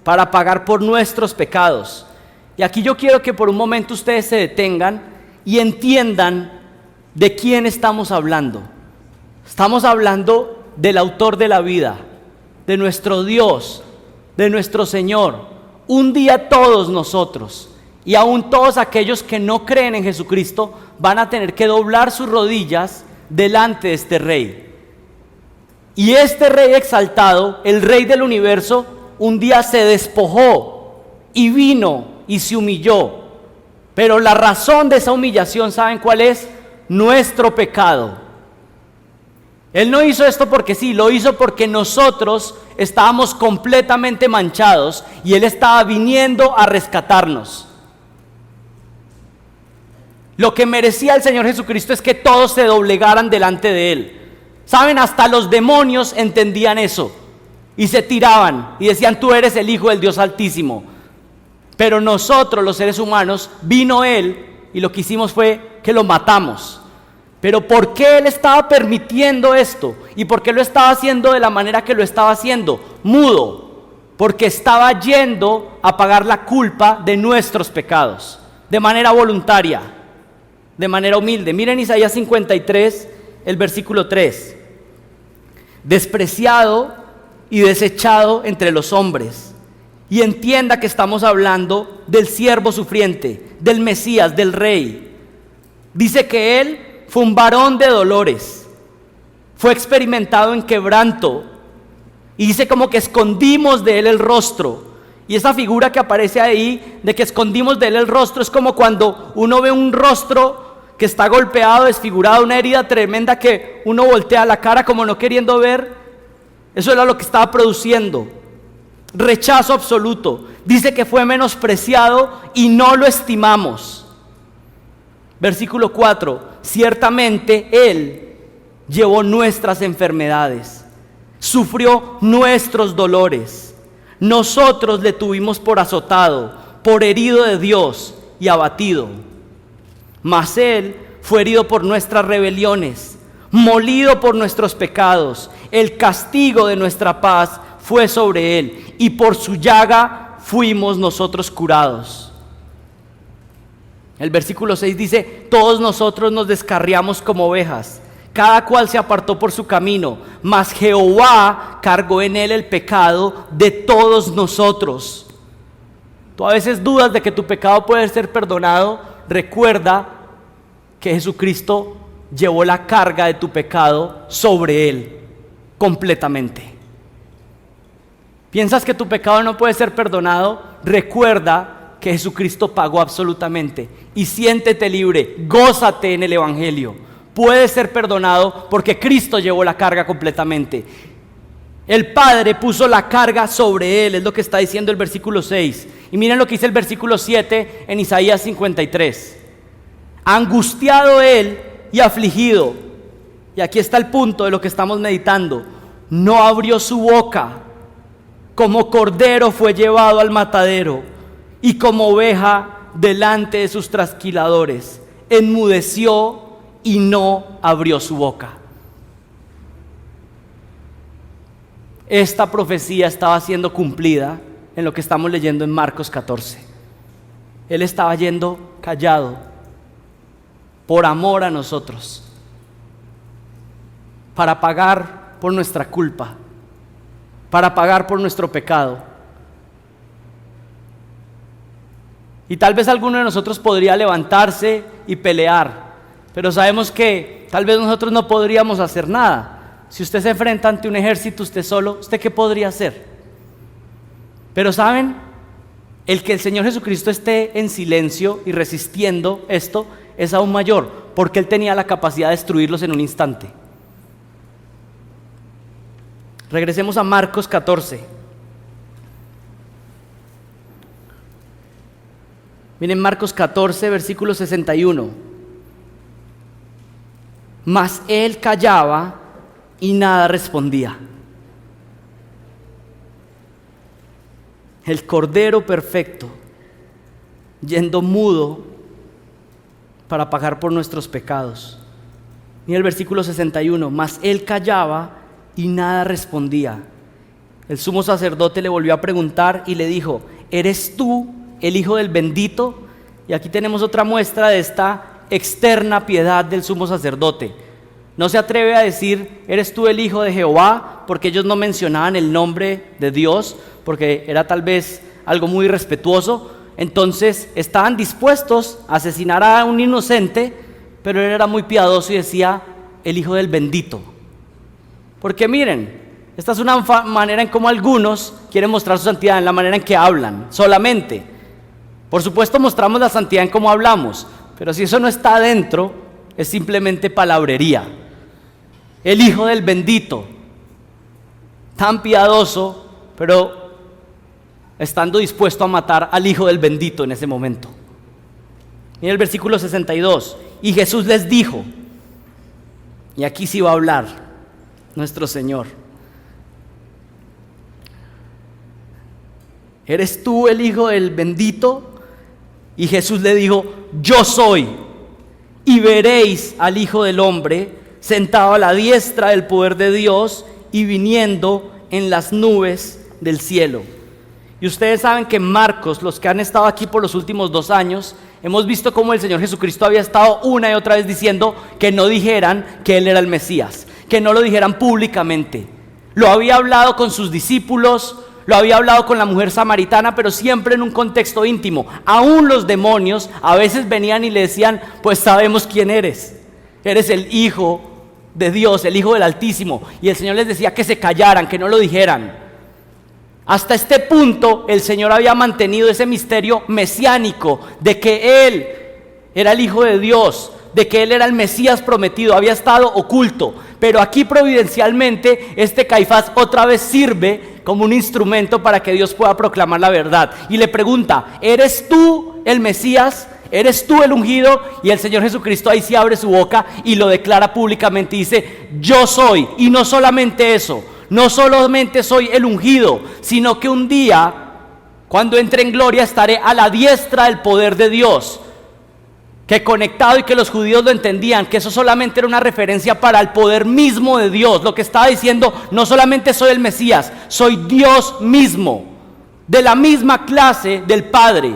para pagar por nuestros pecados. Y aquí yo quiero que por un momento ustedes se detengan y entiendan de quién estamos hablando. Estamos hablando del autor de la vida, de nuestro Dios, de nuestro Señor. Un día todos nosotros, y aún todos aquellos que no creen en Jesucristo, van a tener que doblar sus rodillas delante de este Rey. Y este Rey exaltado, el Rey del universo, un día se despojó y vino y se humilló. Pero la razón de esa humillación, ¿saben cuál es? Nuestro pecado. Él no hizo esto porque sí, lo hizo porque nosotros estábamos completamente manchados y Él estaba viniendo a rescatarnos. Lo que merecía el Señor Jesucristo es que todos se doblegaran delante de Él. ¿Saben? Hasta los demonios entendían eso y se tiraban y decían: tú eres el Hijo del Dios Altísimo. Pero nosotros, los seres humanos, vino Él y lo que hicimos fue que lo matamos. Pero ¿por qué Él estaba permitiendo esto? ¿Y por qué lo estaba haciendo de la manera que lo estaba haciendo? Mudo. Porque estaba yendo a pagar la culpa de nuestros pecados, de manera voluntaria, de manera humilde. Miren Isaías 53, el versículo 3. Despreciado y desechado entre los hombres. Y entienda que estamos hablando del siervo sufriente, del Mesías, del Rey. Dice que Él fue un varón de dolores, fue experimentado en quebranto, y dice como que escondimos de Él el rostro. Y esa figura que aparece ahí de que escondimos de Él el rostro es como cuando uno ve un rostro que está golpeado, desfigurado, una herida tremenda que uno voltea la cara como no queriendo ver. Eso era lo que estaba produciendo. Rechazo absoluto. Dice que fue menospreciado y no lo estimamos. Versículo 4. Ciertamente Él llevó nuestras enfermedades, sufrió nuestros dolores. Nosotros le tuvimos por azotado, por herido de Dios y abatido. Mas Él fue herido por nuestras rebeliones, molido por nuestros pecados. El castigo de nuestra paz fue sobre Él, y por su llaga fuimos nosotros curados. El versículo 6 dice: todos nosotros nos descarriamos como ovejas, cada cual se apartó por su camino, mas Jehová cargó en Él el pecado de todos nosotros. Tú a veces dudas de que tu pecado puede ser perdonado. Recuerda que Jesucristo llevó la carga de tu pecado sobre Él completamente. ¿Piensas que tu pecado no puede ser perdonado? Recuerda que Jesucristo pagó absolutamente y siéntete libre, gózate en el Evangelio. Puedes ser perdonado porque Cristo llevó la carga completamente. El Padre puso la carga sobre Él, es lo que está diciendo el versículo 6. Y miren lo que dice el versículo 7 en Isaías 53. Angustiado Él y afligido, y aquí está el punto de lo que estamos meditando, no abrió su boca, como cordero fue llevado al matadero, y como oveja delante de sus trasquiladores, enmudeció y no abrió su boca. Esta profecía estaba siendo cumplida en lo que estamos leyendo en Marcos 14. Él estaba yendo callado por amor a nosotros, para pagar por nuestra culpa, para pagar por nuestro pecado. Y tal vez alguno de nosotros podría levantarse y pelear, pero sabemos que tal vez nosotros no podríamos hacer nada. Si usted se enfrenta ante un ejército usted solo, ¿usted qué podría hacer? Pero ¿saben? El que el Señor Jesucristo esté en silencio y resistiendo esto es aún mayor, porque Él tenía la capacidad de destruirlos en un instante. Regresemos a Marcos 14. Miren Marcos 14, versículo 61. Mas Él callaba y nada respondía. El Cordero perfecto, yendo mudo para pagar por nuestros pecados. Mira el versículo 61. Mas Él callaba y nada respondía. El sumo sacerdote le volvió a preguntar y le dijo: ¿eres tú el Hijo del bendito? Y aquí tenemos otra muestra de esta externa piedad del sumo sacerdote. No se atreve a decir: ¿eres tú el Hijo de Jehová? Porque ellos no mencionaban el nombre de Dios, porque era tal vez algo muy irrespetuoso. Entonces estaban dispuestos a asesinar a un inocente, pero él era muy piadoso y decía: el Hijo del bendito. Porque miren, esta es una manera en cómo algunos quieren mostrar su santidad, en la manera en que hablan solamente. Por supuesto mostramos la santidad en cómo hablamos, pero si eso no está adentro, es simplemente palabrería. el Hijo del bendito, tan piadoso, pero estando dispuesto a matar al Hijo del bendito en ese momento. Mira el versículo 62, y Jesús les dijo, y aquí sí va a hablar nuestro Señor: ¿eres tú el Hijo del bendito? Y Jesús le dijo: yo soy. Y veréis al Hijo del Hombre sentado a la diestra del poder de Dios y viniendo en las nubes del cielo. Y ustedes saben que Marcos, los que han estado aquí por los últimos 2 años, hemos visto cómo el Señor Jesucristo había estado una y otra vez diciendo que no dijeran que Él era el Mesías, que no lo dijeran públicamente. Lo había hablado con sus discípulos, lo había hablado con la mujer samaritana, pero siempre en un contexto íntimo. Aún los demonios a veces venían y le decían: pues sabemos quién eres el Hijo de Dios, el Hijo del Altísimo. Y el Señor les decía que se callaran, que no lo dijeran. Hasta este punto el Señor había mantenido ese misterio mesiánico de que Él era el Hijo de Dios, de que Él era el Mesías prometido, había estado oculto. Pero aquí providencialmente este Caifás otra vez sirve como un instrumento para que Dios pueda proclamar la verdad. Y le pregunta: ¿eres tú el Mesías? ¿Eres tú el ungido? Y el Señor Jesucristo ahí sí abre su boca y lo declara públicamente y dice: yo soy. Y no solamente eso, no solamente soy el ungido, sino que un día, cuando entre en gloria, estaré a la diestra del poder de Dios. Que conectado, y que los judíos lo entendían, que eso solamente era una referencia para el poder mismo de Dios. Lo que estaba diciendo: no solamente soy el Mesías, soy Dios mismo, de la misma clase del Padre,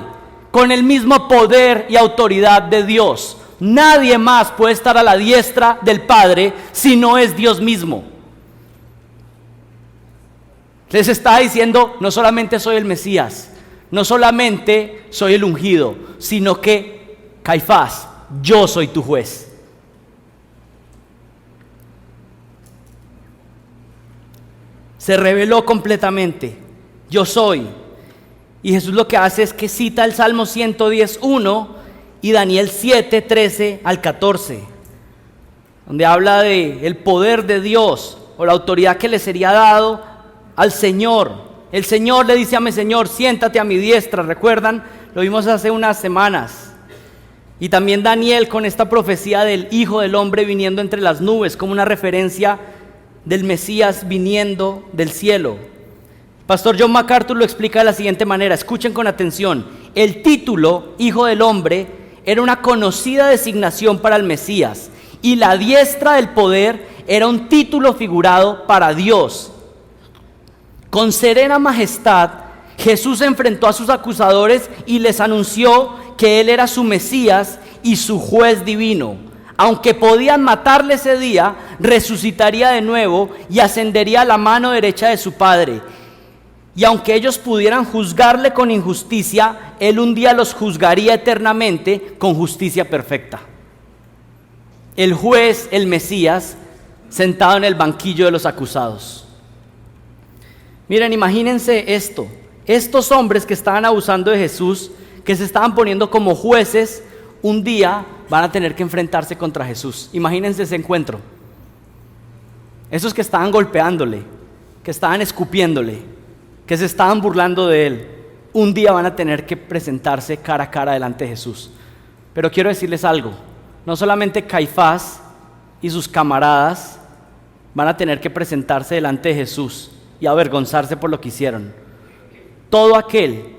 con el mismo poder y autoridad de Dios. Nadie más puede estar a la diestra del Padre si no es Dios mismo. Les está diciendo: no solamente soy el Mesías, no solamente soy el ungido, sino que Caifás, yo soy tu juez. Se reveló completamente: yo soy. Y Jesús lo que hace es que cita el Salmo 110:1 y Daniel 7:13 al 14, donde habla de el poder de Dios o la autoridad que le sería dado al Señor. El Señor le dice a mi Señor: siéntate a mi diestra. ¿Recuerdan? Lo vimos hace unas semanas. Y también Daniel con esta profecía del Hijo del Hombre viniendo entre las nubes, como una referencia del Mesías viniendo del cielo. Pastor John MacArthur lo explica de la siguiente manera: escuchen con atención. El título Hijo del Hombre era una conocida designación para el Mesías, y la diestra del poder era un título figurado para Dios. Con serena majestad, Jesús enfrentó a sus acusadores y les anunció que Él era su Mesías y su juez divino. Aunque podían matarle ese día, resucitaría de nuevo y ascendería a la mano derecha de su Padre. Y aunque ellos pudieran juzgarle con injusticia, Él un día los juzgaría eternamente con justicia perfecta. El juez, el Mesías, sentado en el banquillo de los acusados. Miren, imagínense esto: estos hombres que estaban abusando de Jesús, que se estaban poniendo como jueces, un día van a tener que enfrentarse contra Jesús. Imagínense ese encuentro. Esos que estaban golpeándole, que estaban escupiéndole, que se estaban burlando de Él, un día van a tener que presentarse cara a cara delante de Jesús. Pero quiero decirles algo: no solamente Caifás y sus camaradas van a tener que presentarse delante de Jesús y avergonzarse por lo que hicieron. Todo aquel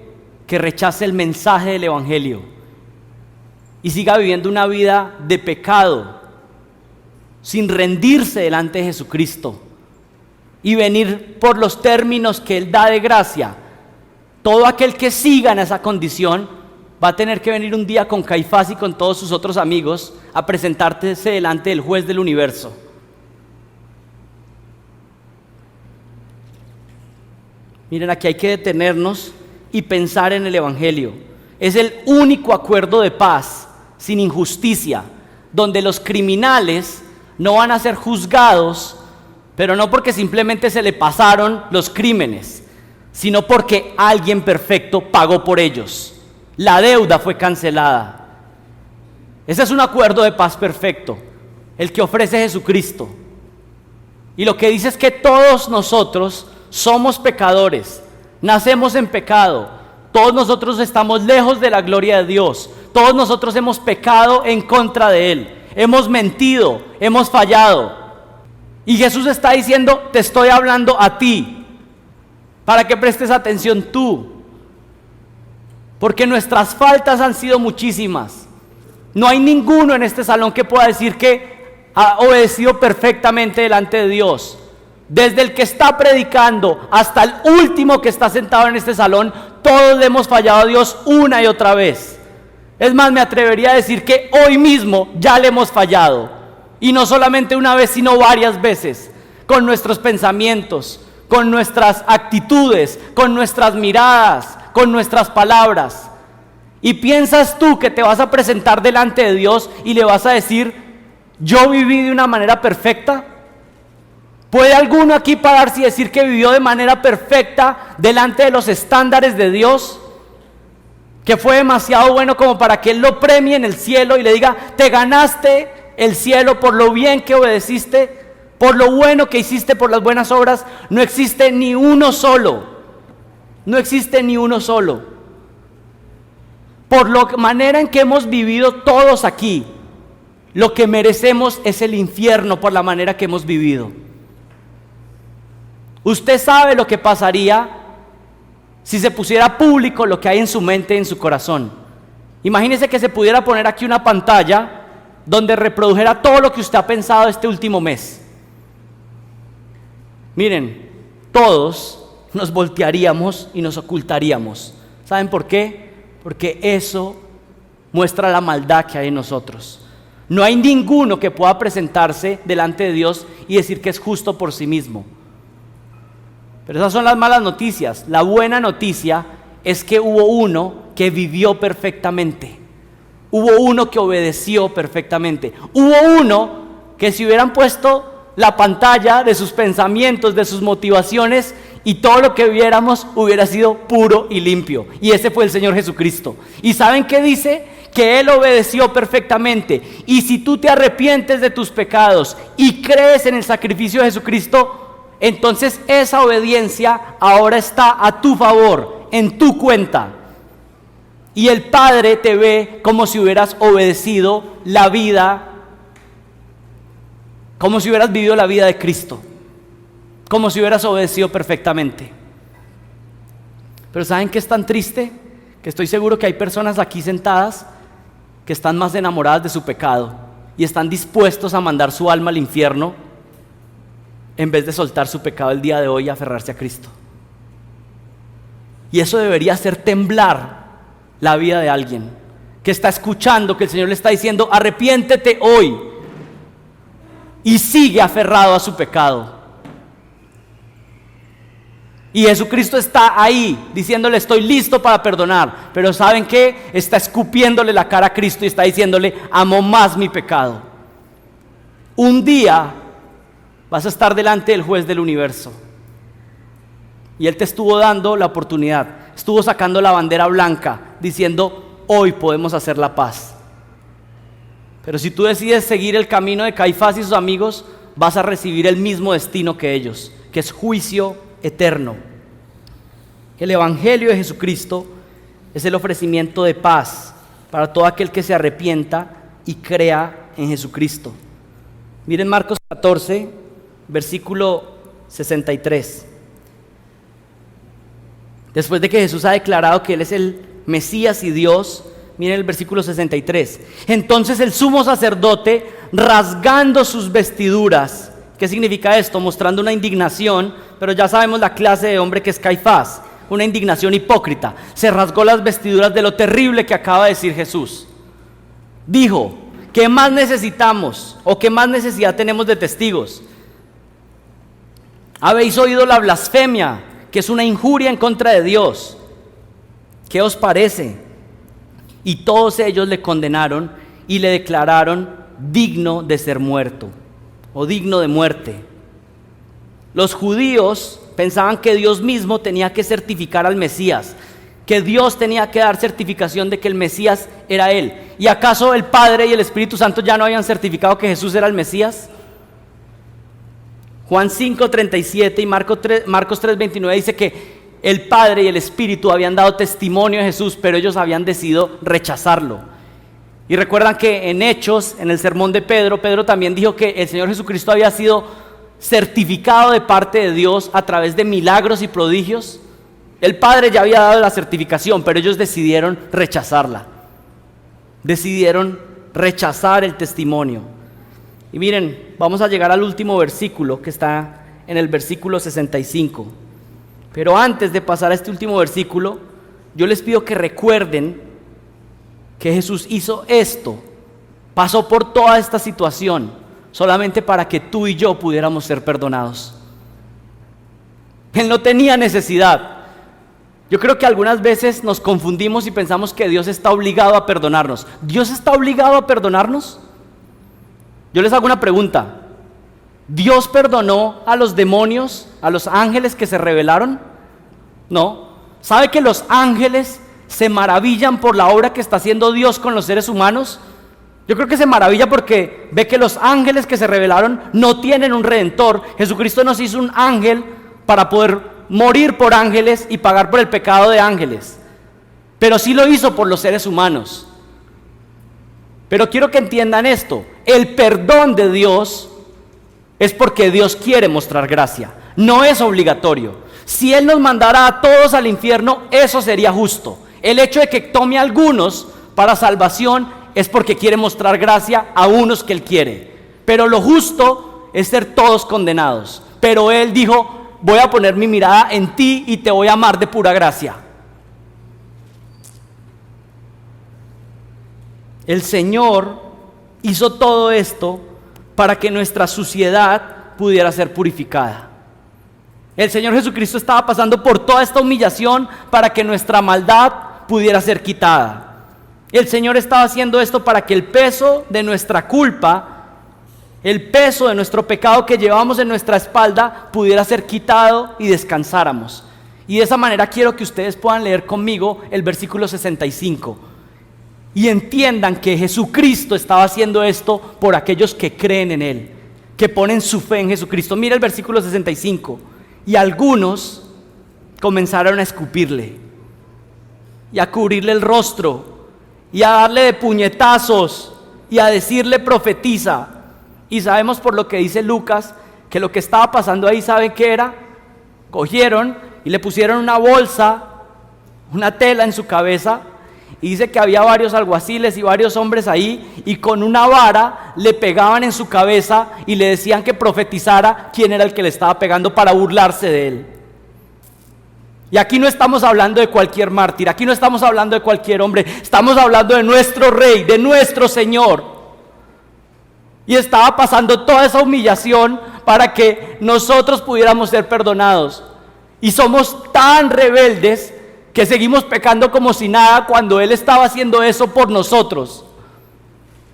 que rechace el mensaje del Evangelio y siga viviendo una vida de pecado, sin rendirse delante de Jesucristo y venir por los términos que Él da de gracia, todo aquel que siga en esa condición va a tener que venir un día con Caifás y con todos sus otros amigos a presentarse delante del juez del universo. Miren, aquí hay que detenernos y pensar en el Evangelio. Es el único acuerdo de paz, sin injusticia, donde los criminales no van a ser juzgados, pero no porque simplemente se le pasaron los crímenes, sino porque alguien perfecto pagó por ellos. La deuda fue cancelada. Ese es un acuerdo de paz perfecto, el que ofrece Jesucristo. Y lo que dice es que todos nosotros somos pecadores, nacemos en pecado, todos nosotros estamos lejos de la gloria de Dios, todos nosotros hemos pecado en contra de Él, hemos mentido, hemos fallado. Y Jesús está diciendo, te estoy hablando a ti, para que prestes atención tú, porque nuestras faltas han sido muchísimas. No hay ninguno en este salón que pueda decir que ha obedecido perfectamente delante de Dios. Desde el que está predicando hasta el último que está sentado en este salón, todos le hemos fallado a Dios una y otra vez. Es más, me atrevería a decir que hoy mismo ya le hemos fallado. Y no solamente una vez, sino varias veces. Con nuestros pensamientos, con nuestras actitudes, con nuestras miradas, con nuestras palabras. Y piensas tú que te vas a presentar delante de Dios y le vas a decir, ¿yo viví de una manera perfecta? ¿Puede alguno aquí pararse y decir que vivió de manera perfecta delante de los estándares de Dios? Que fue demasiado bueno como para que Él lo premie en el cielo y le diga, te ganaste el cielo por lo bien que obedeciste, por lo bueno que hiciste, por las buenas obras. No existe ni uno solo. No existe ni uno solo. Por la manera en que hemos vivido todos aquí, lo que merecemos es el infierno por la manera que hemos vivido. Usted sabe lo que pasaría si se pusiera público lo que hay en su mente y en su corazón. Imagínese que se pudiera poner aquí una pantalla donde reprodujera todo lo que usted ha pensado este último mes. Miren, todos nos voltearíamos y nos ocultaríamos. ¿Saben por qué? Porque eso muestra la maldad que hay en nosotros. No hay ninguno que pueda presentarse delante de Dios y decir que es justo por sí mismo. Pero esas son las malas noticias. La buena noticia es que hubo uno que vivió perfectamente. Hubo uno que obedeció perfectamente. Hubo uno que si hubieran puesto la pantalla de sus pensamientos, de sus motivaciones, y todo lo que viéramos hubiera sido puro y limpio. Y ese fue el Señor Jesucristo. ¿Y saben qué dice? Que Él obedeció perfectamente. Y si tú te arrepientes de tus pecados y crees en el sacrificio de Jesucristo, entonces esa obediencia ahora está a tu favor, en tu cuenta. Y el Padre te ve como si hubieras obedecido la vida, como si hubieras vivido la vida de Cristo, como si hubieras obedecido perfectamente. Pero ¿saben qué es tan triste? Que estoy seguro que hay personas aquí sentadas que están más enamoradas de su pecado y están dispuestos a mandar su alma al infierno en vez de soltar su pecado el día de hoy y aferrarse a Cristo. Y eso debería hacer temblar la vida de alguien que está escuchando que el Señor le está diciendo, arrepiéntete hoy, y sigue aferrado a su pecado. Y Jesucristo está ahí diciéndole, estoy listo para perdonar, pero ¿saben qué? Está escupiéndole la cara a Cristo y está diciéndole, amo más mi pecado. Un día vas a estar delante del juez del universo y Él te estuvo dando la oportunidad, estuvo sacando la bandera blanca diciendo, hoy podemos hacer la paz. Pero si tú decides seguir el camino de Caifás y sus amigos, vas a recibir el mismo destino que ellos, que es juicio eterno. El Evangelio de Jesucristo es el ofrecimiento de paz para todo aquel que se arrepienta y crea en Jesucristo. Miren Marcos 14, versículo 63. Después de que Jesús ha declarado que Él es el Mesías y Dios, miren el versículo 63. Entonces el sumo sacerdote, rasgando sus vestiduras. ¿Qué significa esto? Mostrando una indignación, pero ya sabemos la clase de hombre que es Caifás, una indignación hipócrita. Se rasgó las vestiduras de lo terrible que acaba de decir Jesús. Dijo, ¿qué más necesitamos o qué más necesidad tenemos de testigos? Habéis oído la blasfemia, que es una injuria en contra de Dios. ¿Qué os parece? Y todos ellos le condenaron y le declararon digno de ser muerto o digno de muerte. Los judíos pensaban que Dios mismo tenía que certificar al Mesías, que Dios tenía que dar certificación de que el Mesías era Él. ¿Y acaso el Padre y el Espíritu Santo ya no habían certificado que Jesús era el Mesías? Juan 5:37 y Marcos 3:29 dice que el Padre y el Espíritu habían dado testimonio de Jesús, pero ellos habían decidido rechazarlo. Y recuerdan que en Hechos, en el sermón de Pedro, Pedro también dijo que el Señor Jesucristo había sido certificado de parte de Dios a través de milagros y prodigios. El Padre ya había dado la certificación, pero ellos decidieron rechazarla. Decidieron rechazar el testimonio. Y miren, vamos a llegar al último versículo que está en el versículo 65. Pero antes de pasar a este último versículo, yo les pido que recuerden que Jesús hizo esto, pasó por toda esta situación, solamente para que tú y yo pudiéramos ser perdonados. Él no tenía necesidad. Yo creo que algunas veces nos confundimos y pensamos que Dios está obligado a perdonarnos. ¿Dios está obligado a perdonarnos? Yo les hago una pregunta. ¿Dios perdonó a los demonios, a los ángeles que se rebelaron? No. ¿Sabe que los ángeles se maravillan por la obra que está haciendo Dios con los seres humanos? Yo creo que se maravilla porque ve que los ángeles que se rebelaron no tienen un redentor. Jesucristo nos hizo un ángel para poder morir por ángeles y pagar por el pecado de ángeles, pero sí lo hizo por los seres humanos. Pero quiero que entiendan esto: el perdón de Dios es porque Dios quiere mostrar gracia, no es obligatorio. Si Él nos mandara a todos al infierno, eso sería justo. El hecho de que tome a algunos para salvación es porque quiere mostrar gracia a unos que Él quiere. Pero lo justo es ser todos condenados. Pero Él dijo: voy a poner mi mirada en ti y te voy a amar de pura gracia. El Señor hizo todo esto para que nuestra suciedad pudiera ser purificada. El Señor Jesucristo estaba pasando por toda esta humillación para que nuestra maldad pudiera ser quitada. El Señor estaba haciendo esto para que el peso de nuestra culpa, el peso de nuestro pecado que llevamos en nuestra espalda, pudiera ser quitado y descansáramos. Y de esa manera quiero que ustedes puedan leer conmigo el versículo 65 y entiendan que Jesucristo estaba haciendo esto por aquellos que creen en Él, que ponen su fe en Jesucristo. Mira el versículo 65. Y algunos comenzaron a escupirle y a cubrirle el rostro y a darle de puñetazos y a decirle: profetiza. Y sabemos por lo que dice Lucas que lo que estaba pasando ahí, ¿saben qué era? Cogieron y le pusieron una bolsa, una tela en su cabeza, y dice que había varios alguaciles y varios hombres ahí, y con una vara le pegaban en su cabeza y le decían que profetizara quién era el que le estaba pegando para burlarse de él. Y aquí no estamos hablando de cualquier mártir, aquí no estamos hablando de cualquier hombre, estamos hablando de nuestro Rey, de nuestro Señor. Y estaba pasando toda esa humillación para que nosotros pudiéramos ser perdonados. Y somos tan rebeldes que seguimos pecando como si nada, cuando Él estaba haciendo eso por nosotros.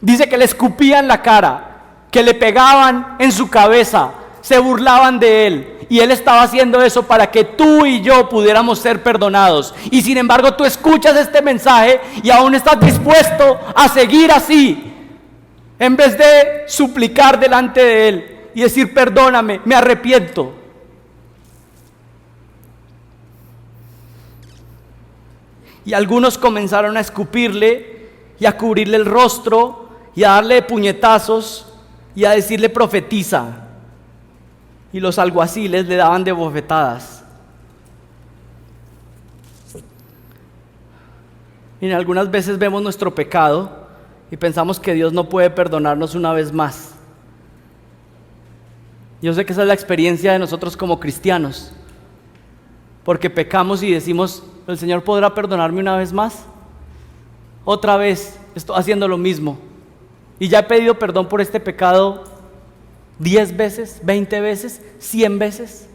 Dice que le escupían la cara, que le pegaban en su cabeza, se burlaban de Él, y Él estaba haciendo eso para que tú y yo pudiéramos ser perdonados. Y sin embargo tú escuchas este mensaje y aún estás dispuesto a seguir así, en vez de suplicar delante de Él y decir: perdóname, me arrepiento. Y algunos comenzaron a escupirle y a cubrirle el rostro y a darle puñetazos y a decirle: profetiza. Y los alguaciles le daban de bofetadas. Y algunas veces vemos nuestro pecado y pensamos que Dios no puede perdonarnos una vez más. Yo sé que esa es la experiencia de nosotros como cristianos, porque pecamos y decimos: ¿el Señor podrá perdonarme una vez más? Otra vez estoy haciendo lo mismo, y ya he pedido perdón por este pecado 10 veces, 20 veces, 100 veces.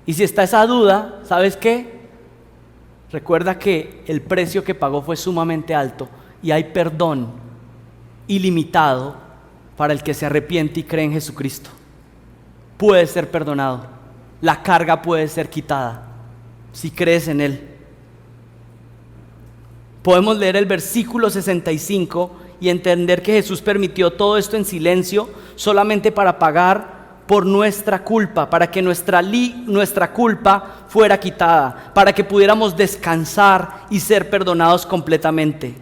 Y si está esa duda, ¿sabes qué? Recuerda que el precio que pagó fue sumamente alto y hay perdón ilimitado para el que se arrepiente y cree en Jesucristo. Puede ser perdonado, la carga puede ser quitada si crees en Él. Podemos leer el versículo 65 y entender que Jesús permitió todo esto en silencio solamente para pagar por nuestra culpa, para que nuestra culpa fuera quitada, para que pudiéramos descansar y ser perdonados completamente.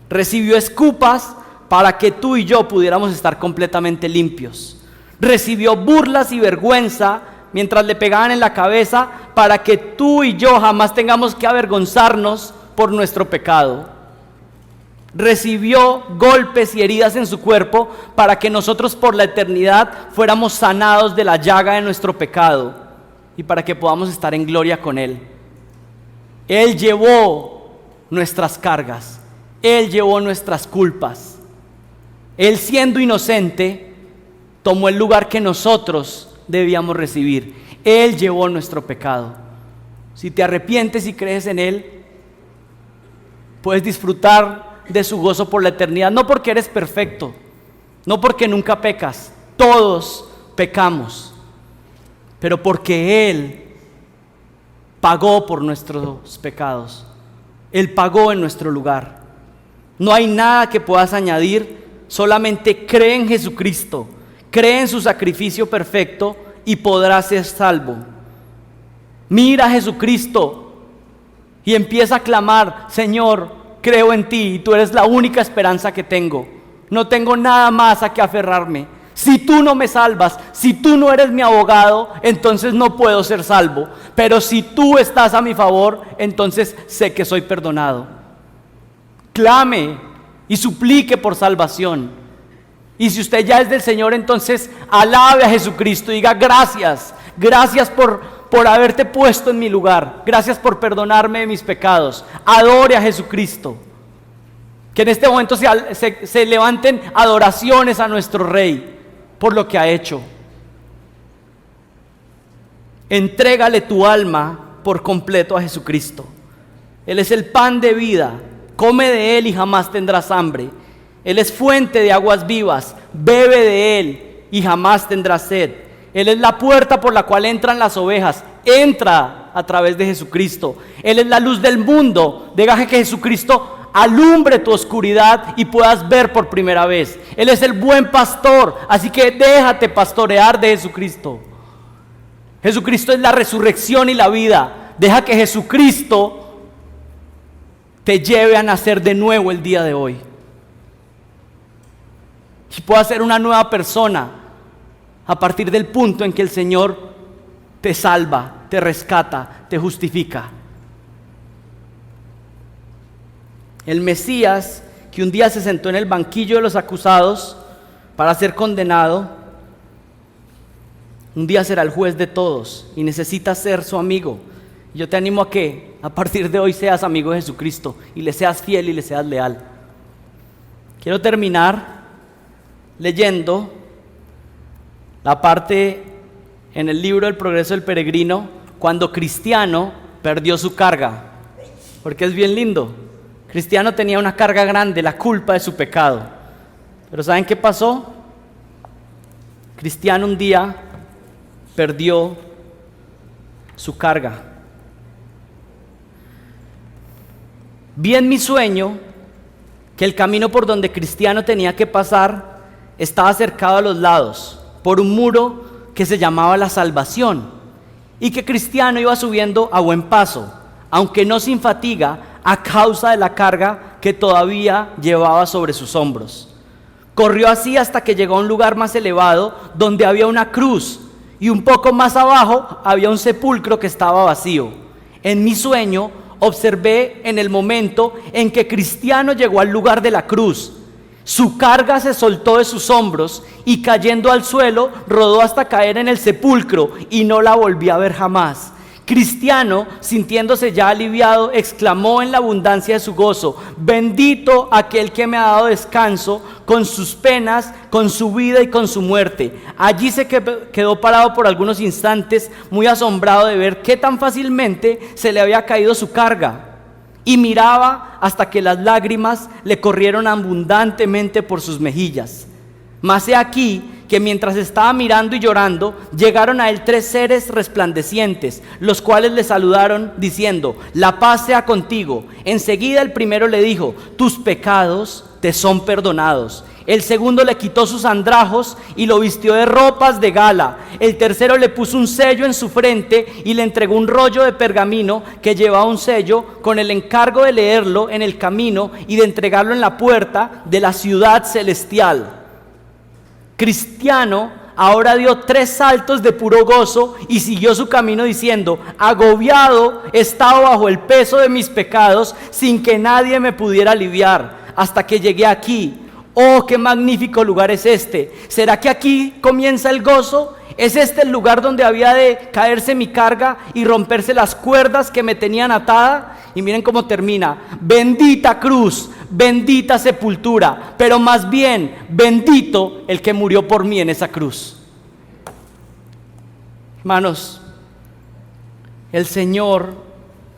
Recibió escupas para que tú y yo pudiéramos estar completamente limpios. Recibió burlas y vergüenza mientras le pegaban en la cabeza para que tú y yo jamás tengamos que avergonzarnos por nuestro pecado. Recibió golpes y heridas en su cuerpo para que nosotros por la eternidad fuéramos sanados de la llaga de nuestro pecado y para que podamos estar en gloria con Él. Él llevó nuestras cargas, Él llevó nuestras culpas. Él, siendo inocente, tomó el lugar que nosotros debíamos recibir. Él llevó nuestro pecado. Si te arrepientes y crees en Él, puedes disfrutar de su gozo por la eternidad, no porque eres perfecto, no porque nunca pecas, todos pecamos, pero porque Él pagó por nuestros pecados, Él pagó en nuestro lugar. No hay nada que puedas añadir, solamente cree en Jesucristo, cree en su sacrificio perfecto y podrás ser salvo. Mira a Jesucristo y empieza a clamar: Señor, creo en ti y tú eres la única esperanza que tengo. No tengo nada más a que aferrarme. Si tú no me salvas, si tú no eres mi abogado, entonces no puedo ser salvo. Pero si tú estás a mi favor, entonces sé que soy perdonado. Clame y suplique por salvación. Y si usted ya es del Señor, entonces alabe a Jesucristo y diga: gracias, gracias por haberte puesto en mi lugar. Gracias por perdonarme de mis pecados. Adore a Jesucristo. Que en este momento se levanten adoraciones a nuestro Rey por lo que ha hecho. Entrégale tu alma por completo a Jesucristo. Él es el pan de vida. Come de Él y jamás tendrás hambre. Él es fuente de aguas vivas. Bebe de Él y jamás tendrás sed. Él es la puerta por la cual entran las ovejas. Entra a través de Jesucristo. Él es la luz del mundo. Deja que Jesucristo alumbre tu oscuridad y puedas ver por primera vez. Él es el buen pastor, así que déjate pastorear de Jesucristo. Jesucristo es la resurrección y la vida. Deja que Jesucristo te lleve a nacer de nuevo el día de hoy y puedas ser una nueva persona a partir del punto en que el Señor te salva, te rescata, te justifica. El Mesías, que un día se sentó en el banquillo de los acusados para ser condenado, un día será el juez de todos y necesita ser su amigo. Yo te animo a que a partir de hoy seas amigo de Jesucristo y le seas fiel y le seas leal. Quiero terminar leyendo la parte en el libro El Progreso del Peregrino cuando Cristiano perdió su carga, porque es bien lindo. Cristiano tenía una carga grande, la culpa de su pecado. Pero ¿saben qué pasó? Cristiano un día perdió su carga. Vi en mi sueño que el camino por donde Cristiano tenía que pasar estaba cercado a los lados por un muro que se llamaba la salvación, y que Cristiano iba subiendo a buen paso, aunque no sin fatiga, a causa de la carga que todavía llevaba sobre sus hombros. Corrió así hasta que llegó a un lugar más elevado donde había una cruz, y un poco más abajo había un sepulcro que estaba vacío. En mi sueño observé en el momento en que Cristiano llegó al lugar de la cruz. Su carga se soltó de sus hombros y cayendo al suelo rodó hasta caer en el sepulcro y no la volví a ver jamás. Cristiano, sintiéndose ya aliviado, exclamó en la abundancia de su gozo: bendito aquel que me ha dado descanso con sus penas, con su vida y con su muerte. Allí se quedó parado por algunos instantes, muy asombrado de ver qué tan fácilmente se le había caído su carga. Y miraba hasta que las lágrimas le corrieron abundantemente por sus mejillas. Mas he aquí que mientras estaba mirando y llorando, llegaron a él 3 seres resplandecientes, los cuales le saludaron diciendo: la paz sea contigo. Enseguida el primero le dijo: tus pecados te son perdonados. El segundo le quitó sus andrajos y lo vistió de ropas de gala. El tercero le puso un sello en su frente y le entregó un rollo de pergamino que llevaba un sello con el encargo de leerlo en el camino y de entregarlo en la puerta de la ciudad celestial. Cristiano ahora dio 3 saltos de puro gozo y siguió su camino diciendo: agobiado estaba bajo el peso de mis pecados sin que nadie me pudiera aliviar, hasta que llegué aquí. Oh, qué magnífico lugar es este. ¿Será que aquí comienza el gozo? ¿Es este el lugar donde había de caerse mi carga y romperse las cuerdas que me tenían atada? Y miren cómo termina: bendita cruz, bendita sepultura, pero más bien bendito el que murió por mí en esa cruz. Hermanos, el Señor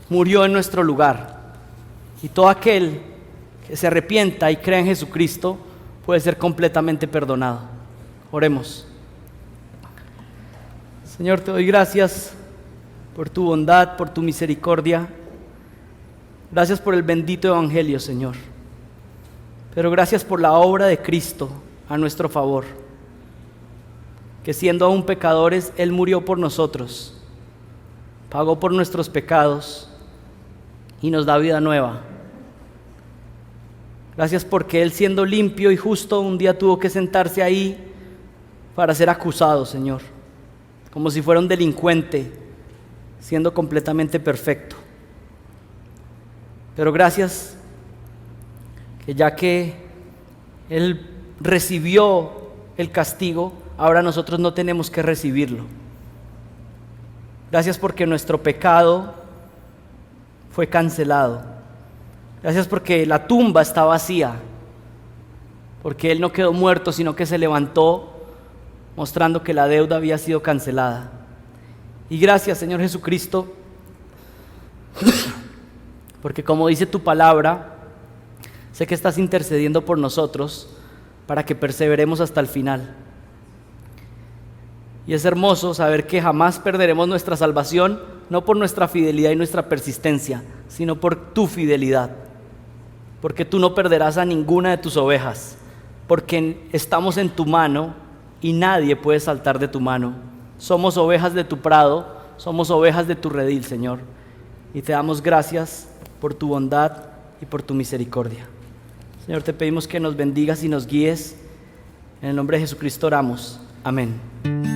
murió en nuestro lugar, y todo aquel que se arrepienta y crea en Jesucristo puede ser completamente perdonado. Oremos. Señor, te doy gracias por tu bondad, por tu misericordia. Gracias por el bendito evangelio, Señor. Pero gracias por la obra de Cristo a nuestro favor, que siendo aún pecadores, Él murió por nosotros, pagó por nuestros pecados y nos da vida nueva. Gracias porque Él, siendo limpio y justo, un día tuvo que sentarse ahí para ser acusado, Señor, como si fuera un delincuente, siendo completamente perfecto. Pero gracias que ya que Él recibió el castigo, ahora nosotros no tenemos que recibirlo. Gracias porque nuestro pecado fue cancelado. Gracias porque la tumba está vacía, porque Él no quedó muerto, sino que se levantó, mostrando que la deuda había sido cancelada. Y gracias, Señor Jesucristo, porque como dice tu palabra, sé que estás intercediendo por nosotros para que perseveremos hasta el final. Y es hermoso saber que jamás perderemos nuestra salvación, no por nuestra fidelidad y nuestra persistencia, sino por tu fidelidad. Porque tú no perderás a ninguna de tus ovejas, porque estamos en tu mano y nadie puede saltar de tu mano. Somos ovejas de tu prado, somos ovejas de tu redil, Señor. Y te damos gracias por tu bondad y por tu misericordia. Señor, te pedimos que nos bendigas y nos guíes. En el nombre de Jesucristo oramos. Amén.